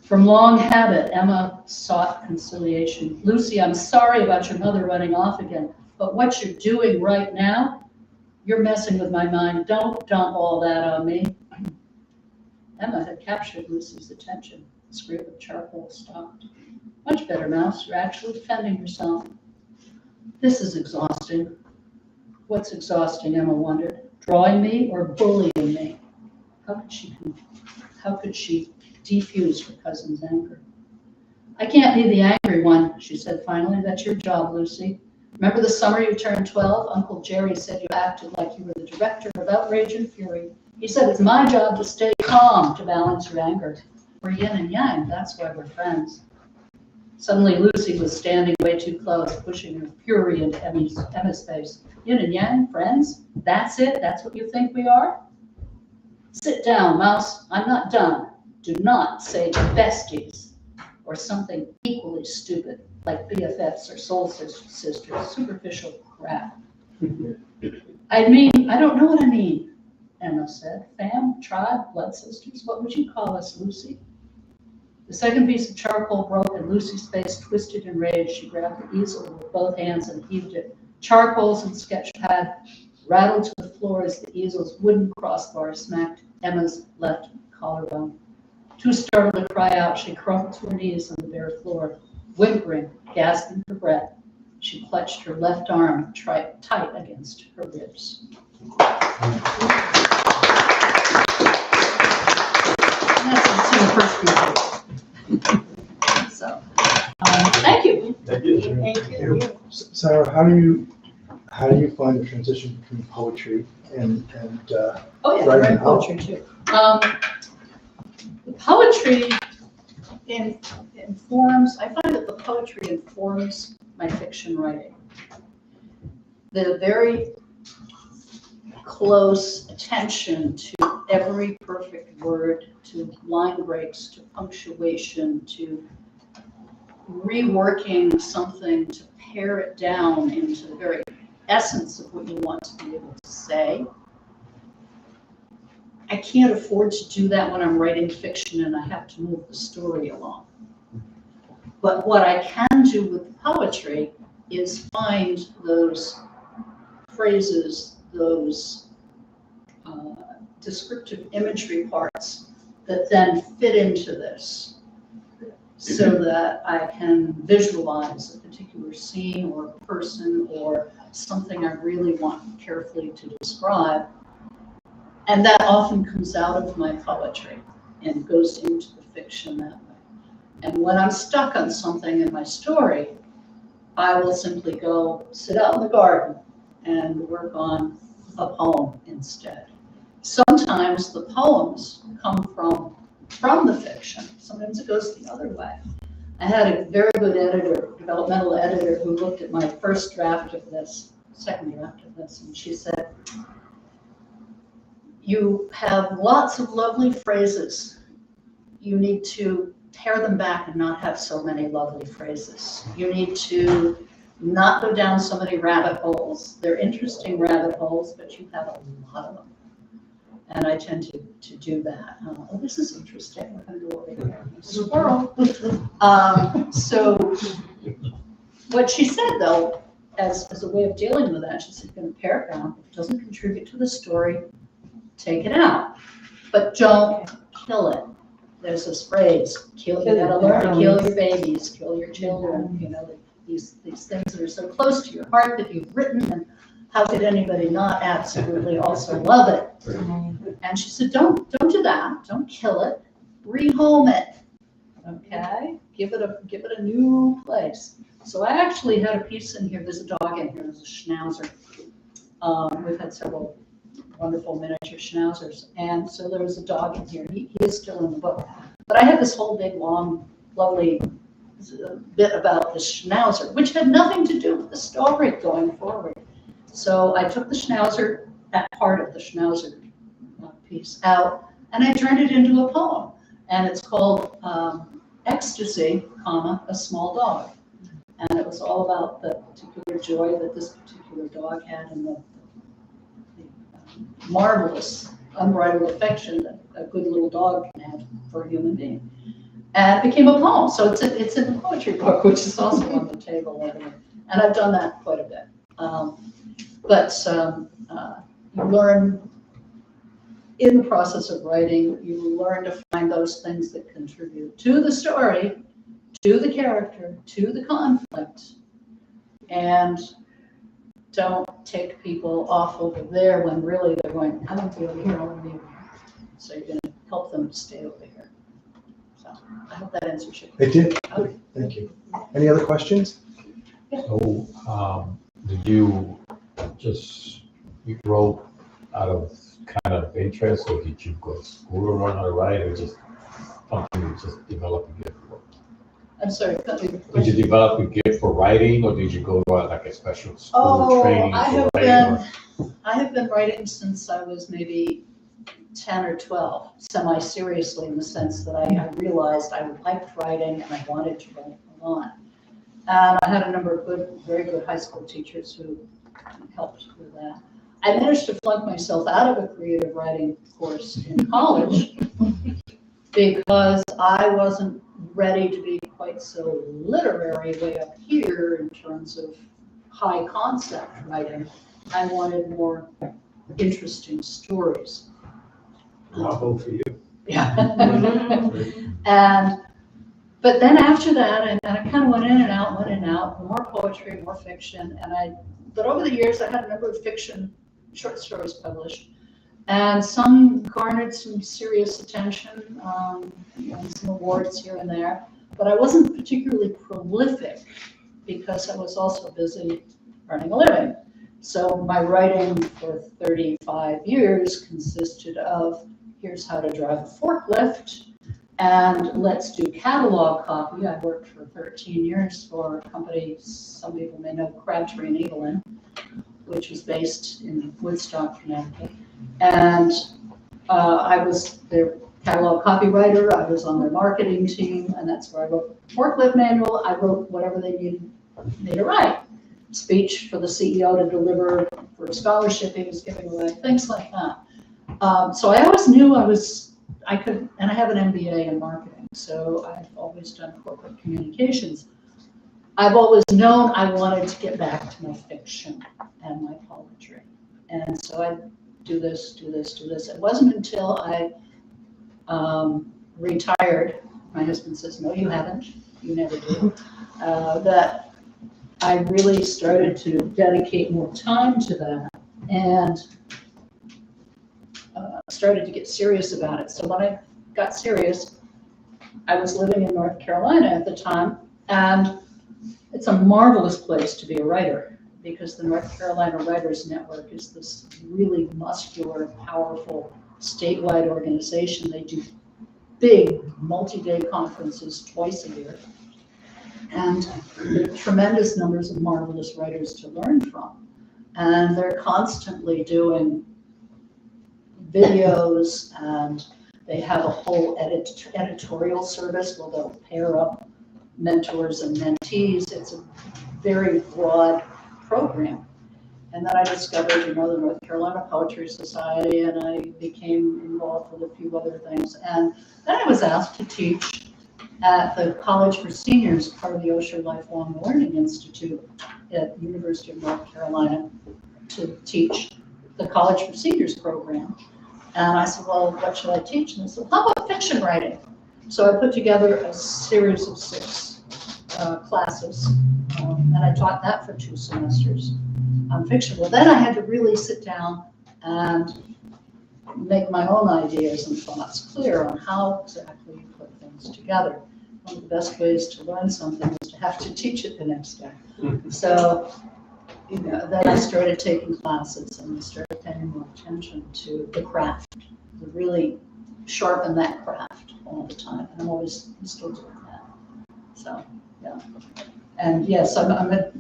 From long habit, Emma sought conciliation. Lucy, I'm sorry about your mother running off again, but what you're doing right now, you're messing with my mind. Don't dump all that on me. Emma had captured Lucy's attention. The scrape of charcoal stopped. Much better, Mouse. You're actually defending yourself. This is exhausting. What's exhausting, Emma wondered. Drawing me or bullying me? How could she defuse her cousin's anger? I can't be the angry one, she said finally. That's your job, Lucy. Remember the summer you turned 12? Uncle Jerry said you acted like you were the director of Outrage and Fury. He said it's my job to stay calm, to balance your anger. We're yin and yang, that's why we're friends. Suddenly Lucy was standing way too close, pushing her fury into Emma's face. Yin and yang, friends? That's it? That's what you think we are? Sit down, Mouse. I'm not done. Do not say besties or something equally stupid like BFFs or soul sisters, superficial crap. I mean, I don't know what I mean, Emma said. Fam, tribe, blood sisters, what would you call us, Lucy? The second piece of charcoal broke and Lucy's face twisted in rage. She grabbed the easel with both hands and heaved it. Charcoals and sketch pad rattled to the floor as the easel's wooden crossbar smacked Emma's left collarbone. Too startled to cry out, she crumpled to her knees on the bare floor, whimpering, gasping for breath. She clutched her left arm tight against her ribs. And that's in the first few pages. So, thank you. Thank you. Thank you. Sarah, how do you find the transition between poetry and Oh, yeah, I Writing write out. poetry too. The poetry informs, I find that the poetry informs my fiction writing. The very close attention to every perfect word, to line breaks, to punctuation, to reworking something to pare it down into the very essence of what you want to be able to say. I can't afford to do that when I'm writing fiction and I have to move the story along. But what I can do with poetry is find those phrases, those descriptive imagery parts that then fit into this so that I can visualize a particular scene or a person or something I really want carefully to describe. And that often comes out of my poetry and goes into the fiction that way. And when I'm stuck on something in my story, I will simply go sit out in the garden and work on a poem instead. Sometimes the poems come from the fiction. Sometimes it goes the other way. I had a very good editor, developmental editor, who looked at my first draft of this, second draft of this, and she said, you have lots of lovely phrases. You need to pare them back and not have so many lovely phrases. You need to not go down so many rabbit holes. They're interesting rabbit holes, but you have a lot of them. And I tend to do that. Oh, this is interesting. We're going to go over here. Squirrel. So what she said, though, as a way of dealing with that, she said, you're going to pare it down. If it doesn't contribute to the story, take it out. But don't kill it. There's this phrase, you gotta learn to kill your babies, kill your children, you know, these things that are so close to your heart that you've written, and how could anybody not absolutely also love it? And she said, don't do that, don't kill it, rehome it, okay? Give it a new place. So I actually had a piece in here, there's a dog in here, there's a schnauzer. We've had several wonderful miniature schnauzers. And so there was a dog in here. He is still in the book. But I had this whole big, long, lovely bit about the schnauzer, which had nothing to do with the story going forward. So I took the schnauzer, that part of the schnauzer piece out, and I turned it into a poem. And it's called Ecstasy, a Small Dog. And it was all about the particular joy that this particular dog had and the marvelous, unbridled affection that a good little dog can have for a human being. And it became a poem. So it's in the poetry book, which is also on the table. And I've done that quite a bit. You learn, in the process of writing, you learn to find those things that contribute to the story, to the character, to the conflict, and don't take people off over there when really they're going, I want to be over here, I want to be over here. So you're going to help them stay over here. So I hope that answers your question. It did. Okay. Thank you. Any other questions? So, did you wrote out of kind of interest, or did you go to school or learn how to write, or just something you just developed a gift for? I'm sorry. Did you develop a gift for writing, or did you go to like a special school Oh, training I for have writing? I have been writing since I was maybe 10 or 12, semi-seriously, in the sense that I realized I liked writing and I wanted to write a lot. And I had a number of good, very good high school teachers who helped with that. I managed to flunk myself out of a creative writing course in college because I wasn't ready to be quite so literary way up here in terms of high concept writing. I wanted more interesting stories. Bravo for you. Yeah. But then after that, and I kind of went in and out, more poetry, more fiction. But over the years, I had a number of fiction short stories published. And some garnered some serious attention, and some awards here and there. But I wasn't particularly prolific because I was also busy earning a living. So my writing for 35 years consisted of, here's how to drive a forklift, and let's do catalog copy. I worked for 13 years for a company, some people may know, Crabtree and Evelyn, which was based in Woodstock, Connecticut. And I was their catalog copywriter. I was on their marketing team, and that's where I wrote the forklift manual. I wrote whatever they needed me to write. Speech for the CEO to deliver for a scholarship he was giving away, things like that. So I always knew I could, and I have an MBA in marketing, so I've always done corporate communications. I've always known I wanted to get back to my fiction and my poetry. And so I do this. It wasn't until I retired, my husband says, no, you haven't, you never do, that I really started to dedicate more time to that and started to get serious about it. So when I got serious, I was living in North Carolina at the time, and it's a marvelous place to be a writer because the North Carolina Writers Network is this really muscular, powerful, statewide organization. They do big multi-day conferences twice a year. And there are tremendous numbers of marvelous writers to learn from. And they're constantly doing videos, and they have a whole editorial service where they'll pair up mentors and mentees. It's a very broad program. And then I discovered, the North Carolina Poetry Society, and I became involved with a few other things. And then I was asked to teach at the College for Seniors, part of the Osher Lifelong Learning Institute at the University of North Carolina, to teach the College for Seniors program. And I said, well, what should I teach? And they said, how about fiction writing? So I put together a series of 6 classes, and I taught that for 2 semesters on fiction. Well, then I had to really sit down and make my own ideas and thoughts clear on how exactly you put things together. One of the best ways to learn something is to have to teach it the next day. So, then I started taking classes and I started paying more attention to the craft, to really sharpen that craft all the time. And I'm still doing that. So, yeah. And yes, I'm a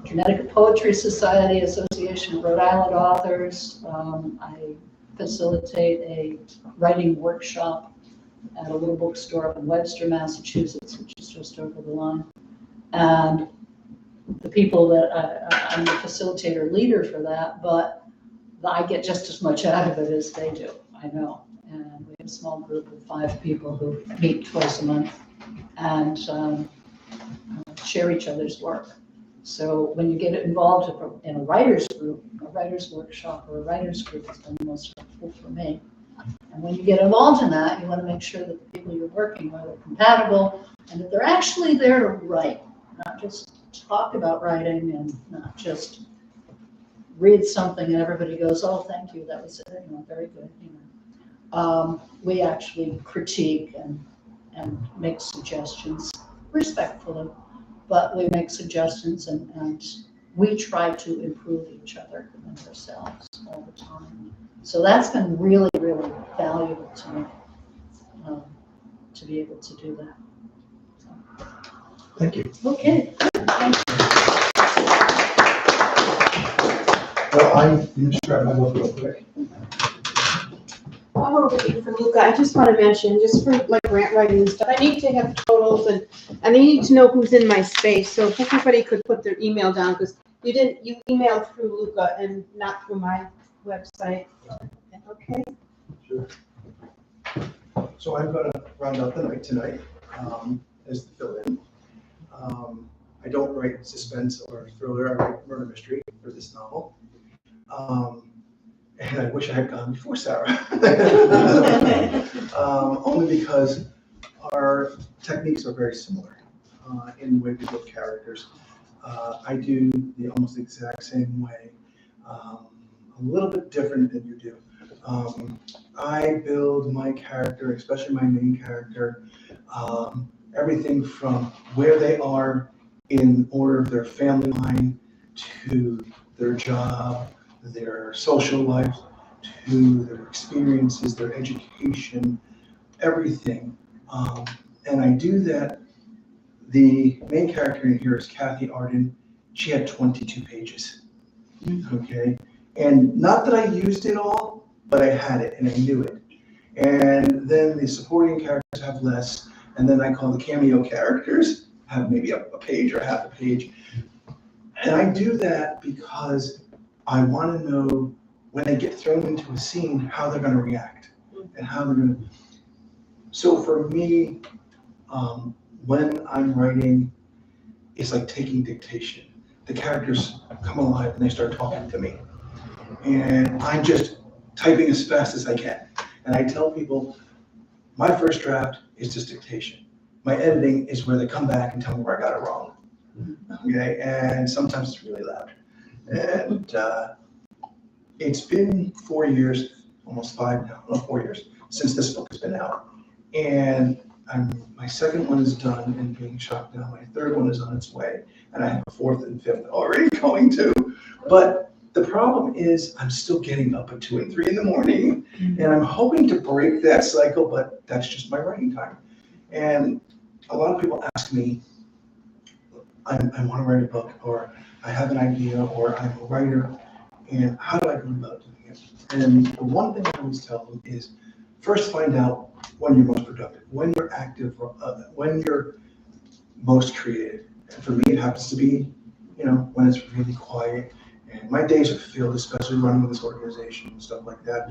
Connecticut Poetry Society Association of Rhode Island Authors. I facilitate a writing workshop at a little bookstore up in Webster, Massachusetts, which is just over the line. And the people that I'm the facilitator leader for that, but I get just as much out of it as they do, I know. And we have a small group of 5 people who meet twice a month and share each other's work. So when you get involved in a writer's group, a writer's workshop, or a writer's group has been the most helpful for me. And when you get involved in that, you want to make sure that the people you're working with are compatible and that they're actually there to write, not just talk about writing and not just read something and everybody goes, oh, thank you, that was very good. We actually critique and make suggestions respectfully, but we make suggestions and we try to improve each other and ourselves all the time. So that's been really, really valuable to me, to be able to do that. So. Thank you. Okay. Well, let me just grab my book real quick. While we're waiting for Luca, I just want to mention, just for like grant writing and stuff, I need to have totals and I need to know who's in my space. So if everybody could put their email down, because you emailed through Luca and not through my website. Okay. Sure. So I'm gonna round out the night tonight, as the fill-in. I don't write suspense or thriller, I write murder mystery for this novel. And I wish I had gone before Sarah. Only because our techniques are very similar in the way we build characters. I do the almost exact same way, a little bit different than you do. I build my character, especially my main character, everything from where they are in order of their family line to their job, their social life, to their experiences, their education, everything. And I do that. The main character in here is Kathy Arden. She had 22 pages. Okay. And not that I used it all, but I had it and I knew it. And then the supporting characters have less. And then I call the cameo characters have maybe a page or half a page. And I do that because I want to know when they get thrown into a scene, how they're going to react and how they're going to. So for me, when I'm writing, it's like taking dictation. The characters come alive and they start talking to me. And I'm just typing as fast as I can. And I tell people, my first draft is just dictation. My editing is where they come back and tell me where I got it wrong. Okay, and sometimes it's really loud. And it's been 4 years, almost 5 now, no, 4 years, since this book has been out. And my second one is done and being shot now. My third one is on its way. And I have a fourth and fifth already going to. But the problem is I'm still getting up at 2 and 3 in the morning. And I'm hoping to break that cycle, but that's just my writing time. And a lot of people ask me, I want to write a book, or I have an idea, or I'm a writer, and how do I go about doing it? And the one thing I always tell them is, first find out when you're most productive, when you're active, when you're most creative. And for me, it happens to be, when it's really quiet. And my days are filled, especially running this organization and stuff like that,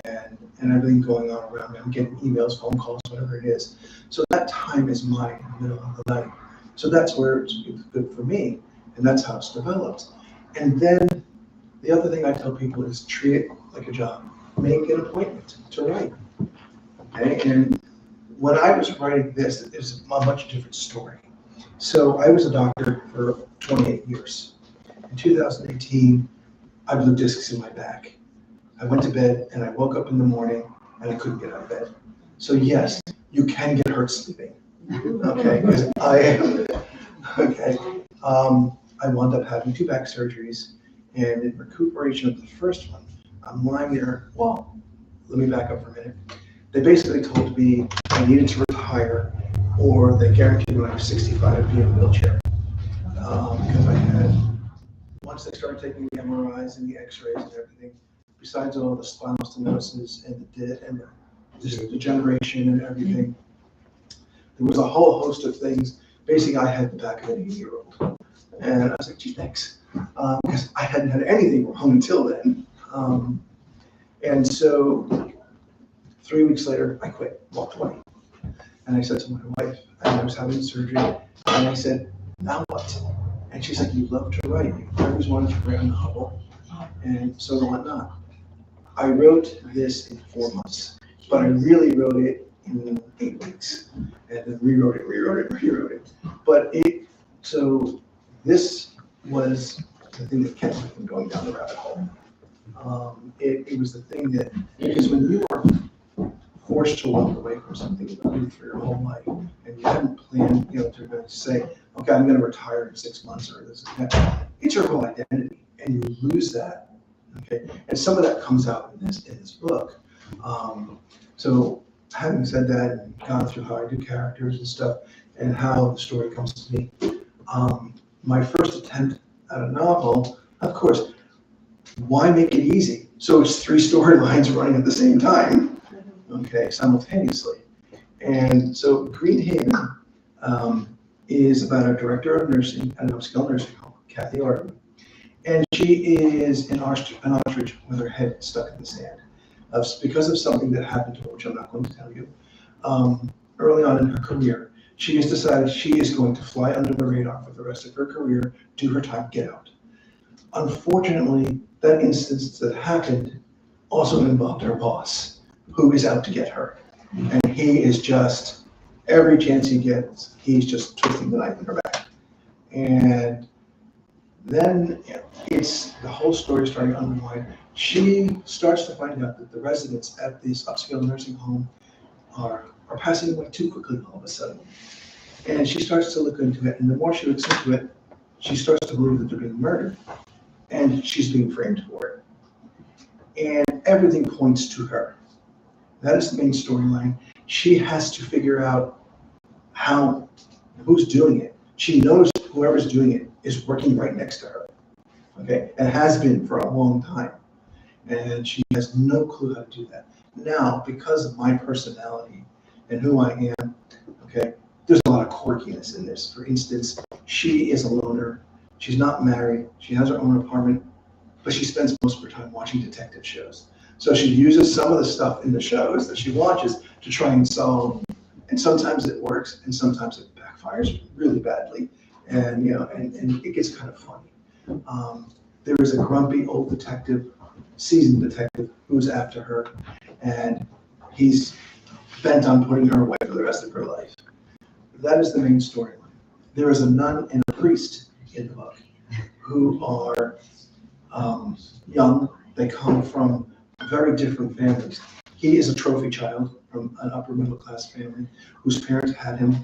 and everything going on around me. I'm getting emails, phone calls, whatever it is. So that time is mine in the middle of the night. So that's where it's good for me, and that's how it's developed. And then the other thing I tell people is treat it like a job. Make an appointment to write. Okay? And when I was writing this, it was a much different story. So I was a doctor for 28 years. In 2018, I blew discs in my back. I went to bed and I woke up in the morning and I couldn't get out of bed. So yes, you can get hurt sleeping. Okay, because I am. Okay, I wound up having 2 back surgeries, and in recuperation of the first one, I'm lying there. Well, let me back up for a minute. They basically told me I needed to retire, or they guaranteed when I was 65 I'd be in a wheelchair, because I had. Once they started taking the MRIs and the X-rays and everything, besides all the spinal stenosis and the degeneration and everything. There was a whole host of things. Basically, I had the back of an 80-year-old. And I was like, gee, thanks. Because I hadn't had anything wrong until then. And so 3 weeks later, I quit, walked away. And I said to my wife, and I was having surgery, and I said, now what? And she's like, you love to write. You always wanted to write a novel. And so whatnot. I wrote this in 4 months, but I really wrote it in 8 weeks, and then rewrote it. But so this was the thing that kept me from going down the rabbit hole. It was the thing that, because when you are forced to walk away from something you've been for your whole life, and you haven't planned, to say, okay, I'm going to retire in 6 months or this and that, it's your whole identity, and you lose that. Okay, and some of that comes out in this book. So having said that and gone through how I do characters and stuff, and how the story comes to me. My first attempt at a novel, of course, why make it easy? So it's 3 storylines running at the same time, okay, simultaneously. And so Green Haven is about a director of nursing at an upscale nursing home, Kathy Arden. And she is an ostrich with her head stuck in the sand because of something that happened to her, which I'm not going to tell you. Early on in her career, she has decided she is going to fly under the radar for the rest of her career, do her time, get out. Unfortunately, that instance that happened also involved her boss, who is out to get her. And he is just, every chance he gets, he's just twisting the knife in her back. And then it's the whole story starting to unwind. She starts to find out that the residents at this upscale nursing home are passing away too quickly all of a sudden. And she starts to look into it, and the more she looks into it, she starts to believe that they're being murdered, and she's being framed for it. And everything points to her. That is the main storyline. She has to figure out who's doing it. She knows whoever's doing it is working right next to her, okay, and has been for a long time. And she has no clue how to do that. Now, because of my personality and who I am, okay, there's a lot of quirkiness in this. For instance, she is a loner. She's not married. She has her own apartment, but she spends most of her time watching detective shows. So she uses some of the stuff in the shows that she watches to try and solve. And sometimes it works, and sometimes it backfires really badly. And and it gets kind of funny. There is a grumpy old detective, seasoned detective, who's after her, and he's bent on putting her away for the rest of her life. That is the main storyline. There is a nun and a priest in the book who are young. They come from very different families. He is a trophy child from an upper middle class family whose parents had him.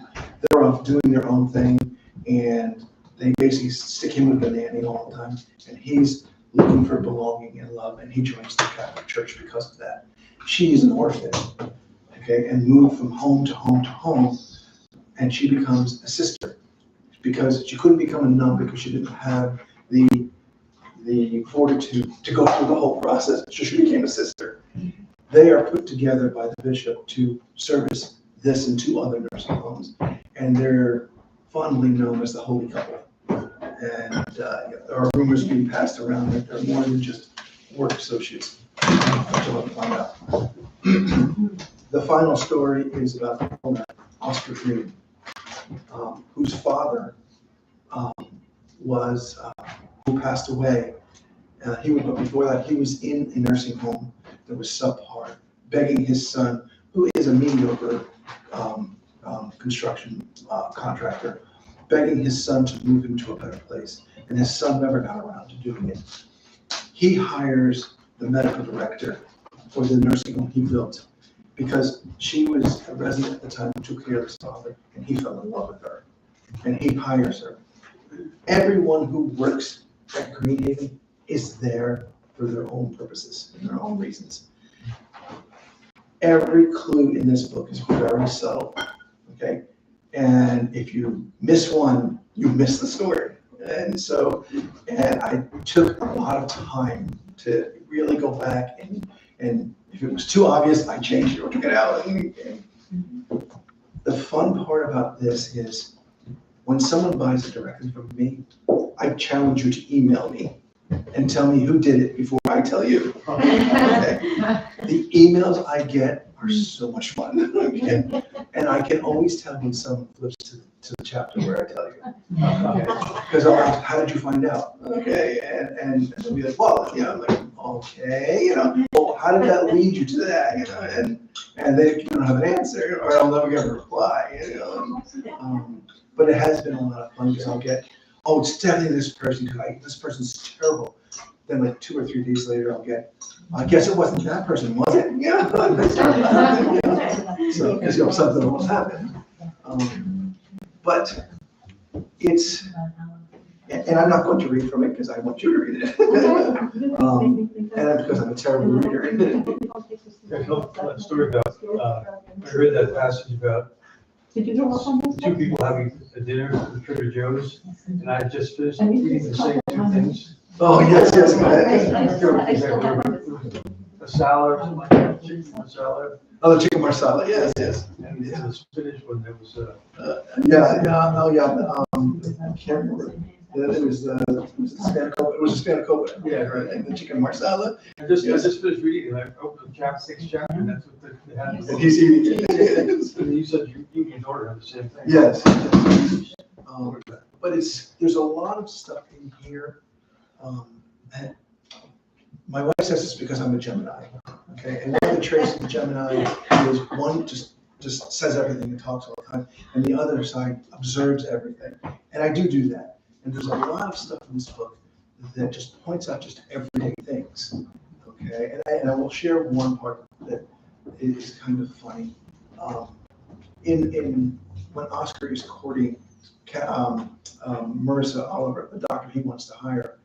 They're off doing their own thing, and they basically stick him with the nanny all the time. And he's looking for belonging and love, and he joins the Catholic Church because of that. She is an orphan, okay, and moved from home to home to home, and she becomes a sister because she couldn't become a nun because she didn't have the fortitude to go through the whole process, so she became a sister. They are put together by the bishop to service this and 2 other nursing homes, and they're fondly known as the holy couple. And there are rumors being passed around that they're more than just work associates, which you'll have to find out. The final story is about the owner, Oscar Green, whose father who passed away. But before that, he was in a nursing home that was subpar, begging his son, who is a mediocre construction contractor, begging his son to move him to a better place. And his son never got around to doing it. He hires the medical director for the nursing home he built because she was a resident at the time who took care of his father, and he fell in love with her. And he hires her. Everyone who works at Green Haven is there for their own purposes and their own reasons. Every clue in this book is very subtle, okay? And if you miss one, you miss the story. And I took a lot of time to really go back and if it was too obvious, I changed it or took it out. And the fun part about this is when someone buys it directly from me, I challenge you to email me and tell me who did it before I tell you. Okay? The emails I get are so much fun, okay? And I can always tell when someone flips to the chapter where I tell you. Because I'll ask, how did you find out? Okay, and they'll be like, well, I'm like, okay, well, how did that lead you to that? And they don't have an answer, or I'll never get a reply, But it has been a lot of fun because I'll get, oh, it's definitely this person, because this person's terrible. Then like 2 or 3 days later, I'll get, I guess it wasn't that person, was it? Yeah. So, because something will happen. But it's, and I'm not going to read from it because I want you to read it. And because I'm a terrible reader. Yeah, tell that story about, I read that passage about Did you go up on this? two people having a dinner at Trader Joe's, and I just finished And you eating the just same talked two about things. Oh, yes, yes, go ahead. I still have one. A salad, or something like that, chicken salad, Oh, the chicken marsala, yes, yes. and the spinach one, that was, Yeah, yeah, oh, yeah, I can't remember. Yeah, it was a Spanakopita, yeah, right, and the chicken marsala, I just finished reading, and I opened the sixth chapter, and that's what they had. and he's eating it. And you said you and your daughter have the same thing. Yes. But there's a lot of stuff in here. And my wife says it's because I'm a Gemini, okay? And one of the traits of the Gemini is one just says everything and talks all the time, and the other side observes everything. And I do that. And there's a lot of stuff in this book that just points out just everyday things, okay? And I will share one part that is kind of funny. When Oscar is courting Marissa Oliver, the doctor he wants to hire,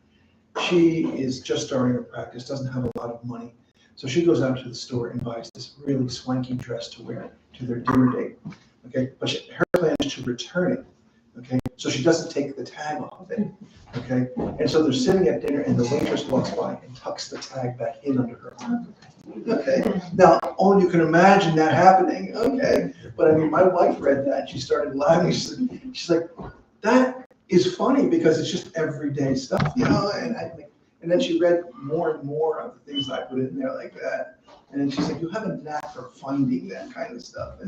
she is just starting her practice, doesn't have a lot of money. So she goes out to the store and buys this really swanky dress to wear to their dinner date. Okay, but her plan is to return it. Okay, so she doesn't take the tag off of it. Okay, and so they're sitting at dinner and the waitress walks by and tucks the tag back in under her arm. Okay, now only you can imagine that happening. Okay, but I mean, my wife read that, she started laughing. She's like, that is funny because it's just everyday stuff, you know. And then she read more and more of the things I put in there like that. And then she's like, you have a knack for finding that kind of stuff.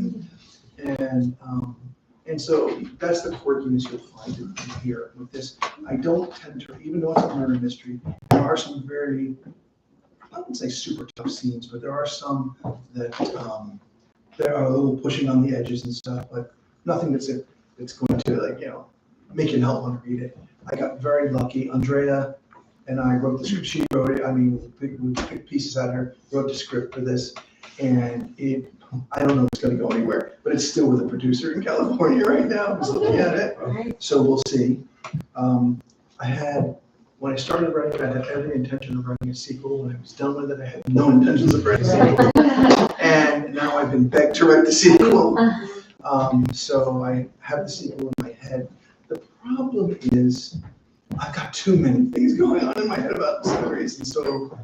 And so that's the quirkiness you'll find in here with this. I don't tend to, even though it's a murder mystery, there are some very, I wouldn't say super tough scenes, but there are some that there are a little pushing on the edges and stuff, but nothing that's going to, like, you know, make you not want to read it. I got very lucky. Andrea and I wrote the script. She wrote it. I mean, we picked pieces out of her, wrote the script for this, and I don't know if it's going to go anywhere, but it's still with a producer in California right now who's looking at it. So we'll see. When I started writing, I had every intention of writing a sequel. When I was done with it, I had no intentions of writing a sequel. And now I've been begged to write the sequel. So I have the sequel in my head. The problem is I've got too many things going on in my head about the stories. And so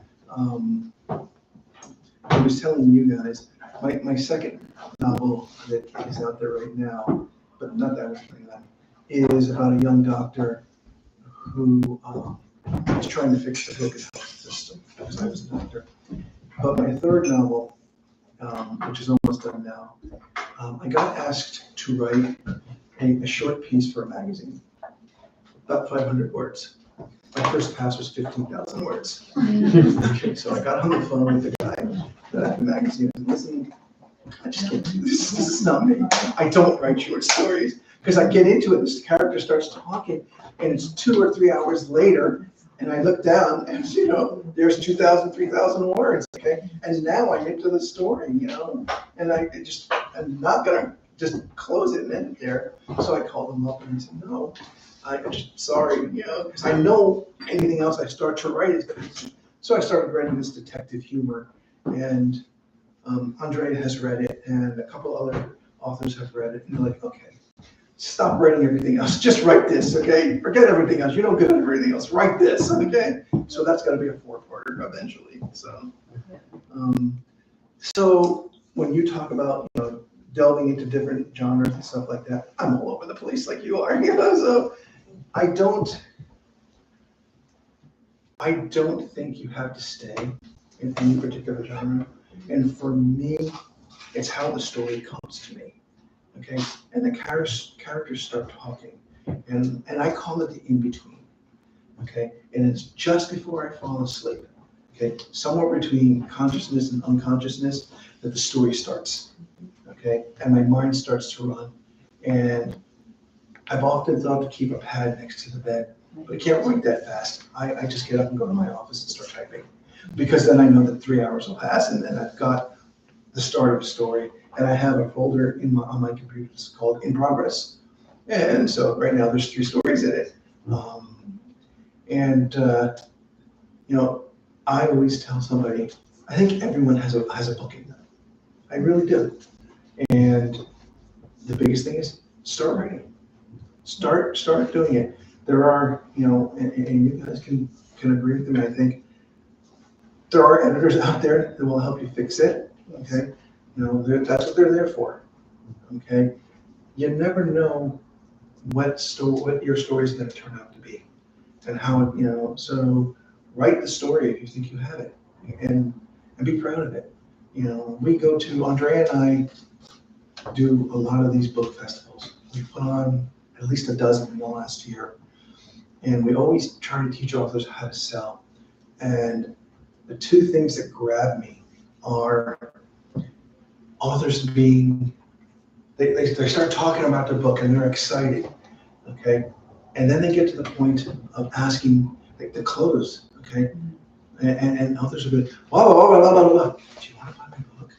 I was telling you guys, my second novel that is out there right now, but not that one, is about a young doctor who is trying to fix the broken health system, because I was a doctor. But my third novel, which is almost done now, I got asked to write a short piece for a magazine, about 500 words. My first pass was 15,000 words. Okay, so I got on the phone with the guy at the magazine and listen, I just can't do this. This is not me. I don't write short stories because I get into it. This character starts talking, and it's 2 or 3 hours later, and I look down, and you know, there's 2,000, 3,000 words. Okay, and now I'm into the story, you know, and I'm not gonna just close it and end it there. So I called him up and I said, no, I'm just sorry, you know, because I know anything else I start to write is going to. So I started writing this detective humor, and Andrea has read it, and a couple other authors have read it, and they're like, okay, stop writing everything else. Just write this, okay? Forget everything else. You don't good at everything else. Write this, okay? So that's got to be a 4-parter eventually. So when you talk about, you know, delving into different genres and stuff like that, I'm all over the place like you are, you know. So I don't think you have to stay in any particular genre. And for me, it's how the story comes to me, okay? And the characters start talking, and I call it the in-between, okay? And it's just before I fall asleep, okay? Somewhere between consciousness and unconsciousness that the story starts, okay? And my mind starts to run. And I've often thought to keep a pad next to the bed, but I can't write that fast. I just get up and go to my office and start typing, because then I know that 3 hours will pass, and then I've got the start of a story, and I have a folder on my computer that's called In Progress. And so right now there's 3 stories in it. You know, I always tell somebody, I think everyone has a book in them. I really do. And the biggest thing is start writing. Start doing it. There are, and you guys can agree with me, I think, there are editors out there that will help you fix it, okay? That's what they're there for, okay? You never know what your story is going to turn out to be and how, so write the story if you think you have it and be proud of it. We go to, Andrea and I do a lot of these book festivals. We put on at least a dozen in the last year. And we always try to teach authors how to sell. And the two things that grab me are authors they start talking about their book and they're excited, okay? And then they get to the point of asking, like the close, okay? And authors will be, blah, blah, blah, blah, blah, blah. Do you want to buy my book?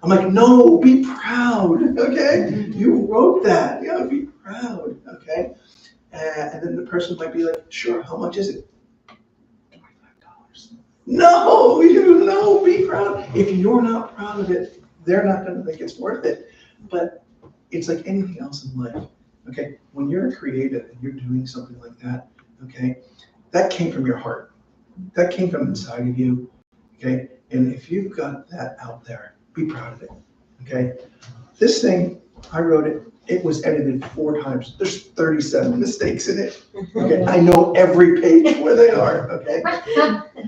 I'm like, no, be proud, okay? You wrote that, yeah, be proud, okay? And then the person might be like, sure, how much is it? $25. No, be proud. If you're not proud of it, they're not going to think it's worth it. But it's like anything else in life, okay? When you're a creative and you're doing something like that, okay, that came from your heart. That came from inside of you, okay? And if you've got that out there, be proud of it, okay? This thing, I wrote it. It was edited 4 times. There's 37 mistakes in it. Okay, I know every page where they are. Okay,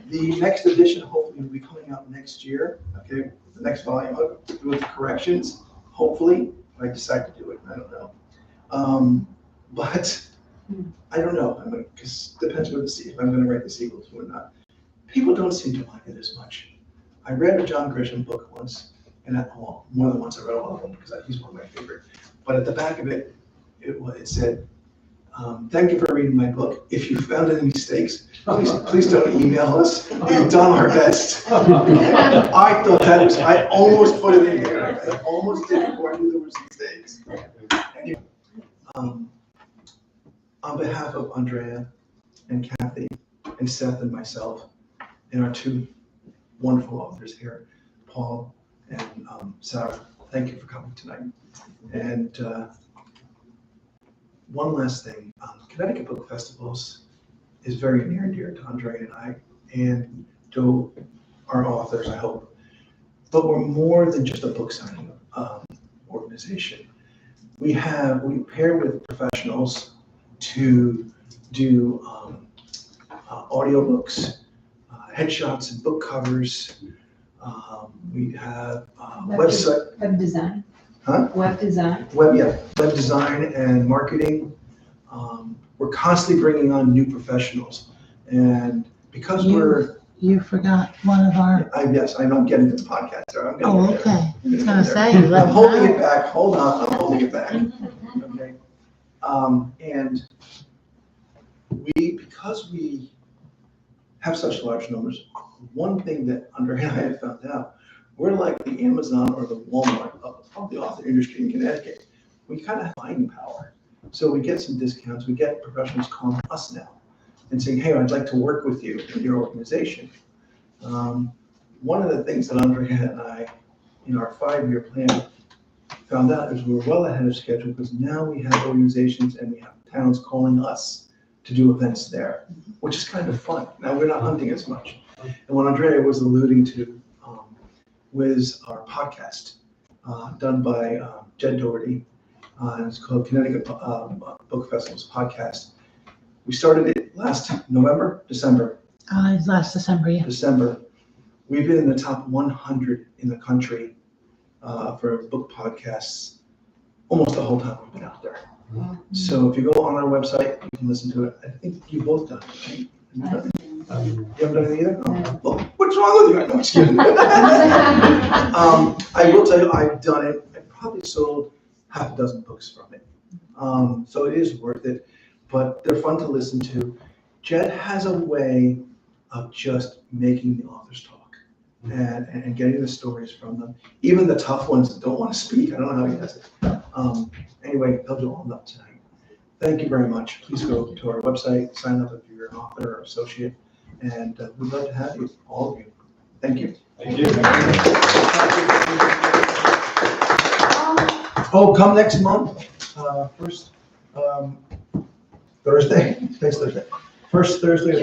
the next edition hopefully will be coming out next year. Okay, the next volume with corrections. Hopefully, if I decide to do it, I don't know. But I don't know. Because depends what if I'm going to write the sequel to or not. People don't seem to like it as much. I read a John Grisham book once, and more than once I read all of them because he's one of my favorite. But at the back of it, it said, thank you for reading my book. If you found any mistakes, please don't email us. We've done our best. I thought I almost put it in there. I almost did before I knew there were mistakes. Anyway, on behalf of Andrea and Kathy and Seth and myself and our 2 wonderful authors here, Paul and Sarah, thank you for coming tonight. And one last thing, Connecticut Book Festivals is very near and dear to Andrea and I, and to our authors, I hope. But we're more than just a book signing organization. We pair with professionals to do audiobooks, headshots and book covers. We have website. Web design. Huh? Web design. Web design and marketing. We're constantly bringing on new professionals. And because You forgot one of our, yes, I'm getting to the podcast. okay. I was gonna say, I'm holding it back. Hold on, I'm holding it back. Okay. And because we have such large numbers, one thing that Andrea and I have found out, we're like the Amazon or the Walmart of the author industry in Connecticut. We kind of have buying power. So we get some discounts. We get professionals calling us now and saying, hey, I'd like to work with you in your organization. One of the things that Andrea and I, in our 5-year plan, found out is we're well ahead of schedule because now we have organizations and we have towns calling us to do events there, which is kind of fun. Now we're not hunting as much. And what Andrea was alluding to was our podcast done by Jed Doherty. It's called Connecticut Book Festivals Podcast. We started it last December. last December, yeah. December. We've been in the top 100 in the country for book podcasts almost the whole time we've been out there. So if you go on our website, you can listen to it. I think you both done it, right? You haven't done it either? Oh, well, what's wrong with you? No, I'm just kidding. I will tell you, I've done it. I probably sold half a dozen books from it. So it is worth it, but they're fun to listen to. Jed has a way of just making the authors talk and getting the stories from them. Even the tough ones that don't want to speak. I don't know how he does it. Anyway, they'll do all that tonight. Thank you very much. Please go to our website, sign up if you're an author or associate, and we'd love to have you, all of you. Thank you. Thank you. Oh, come next month, first, Thursday, next Thursday. First Thursday of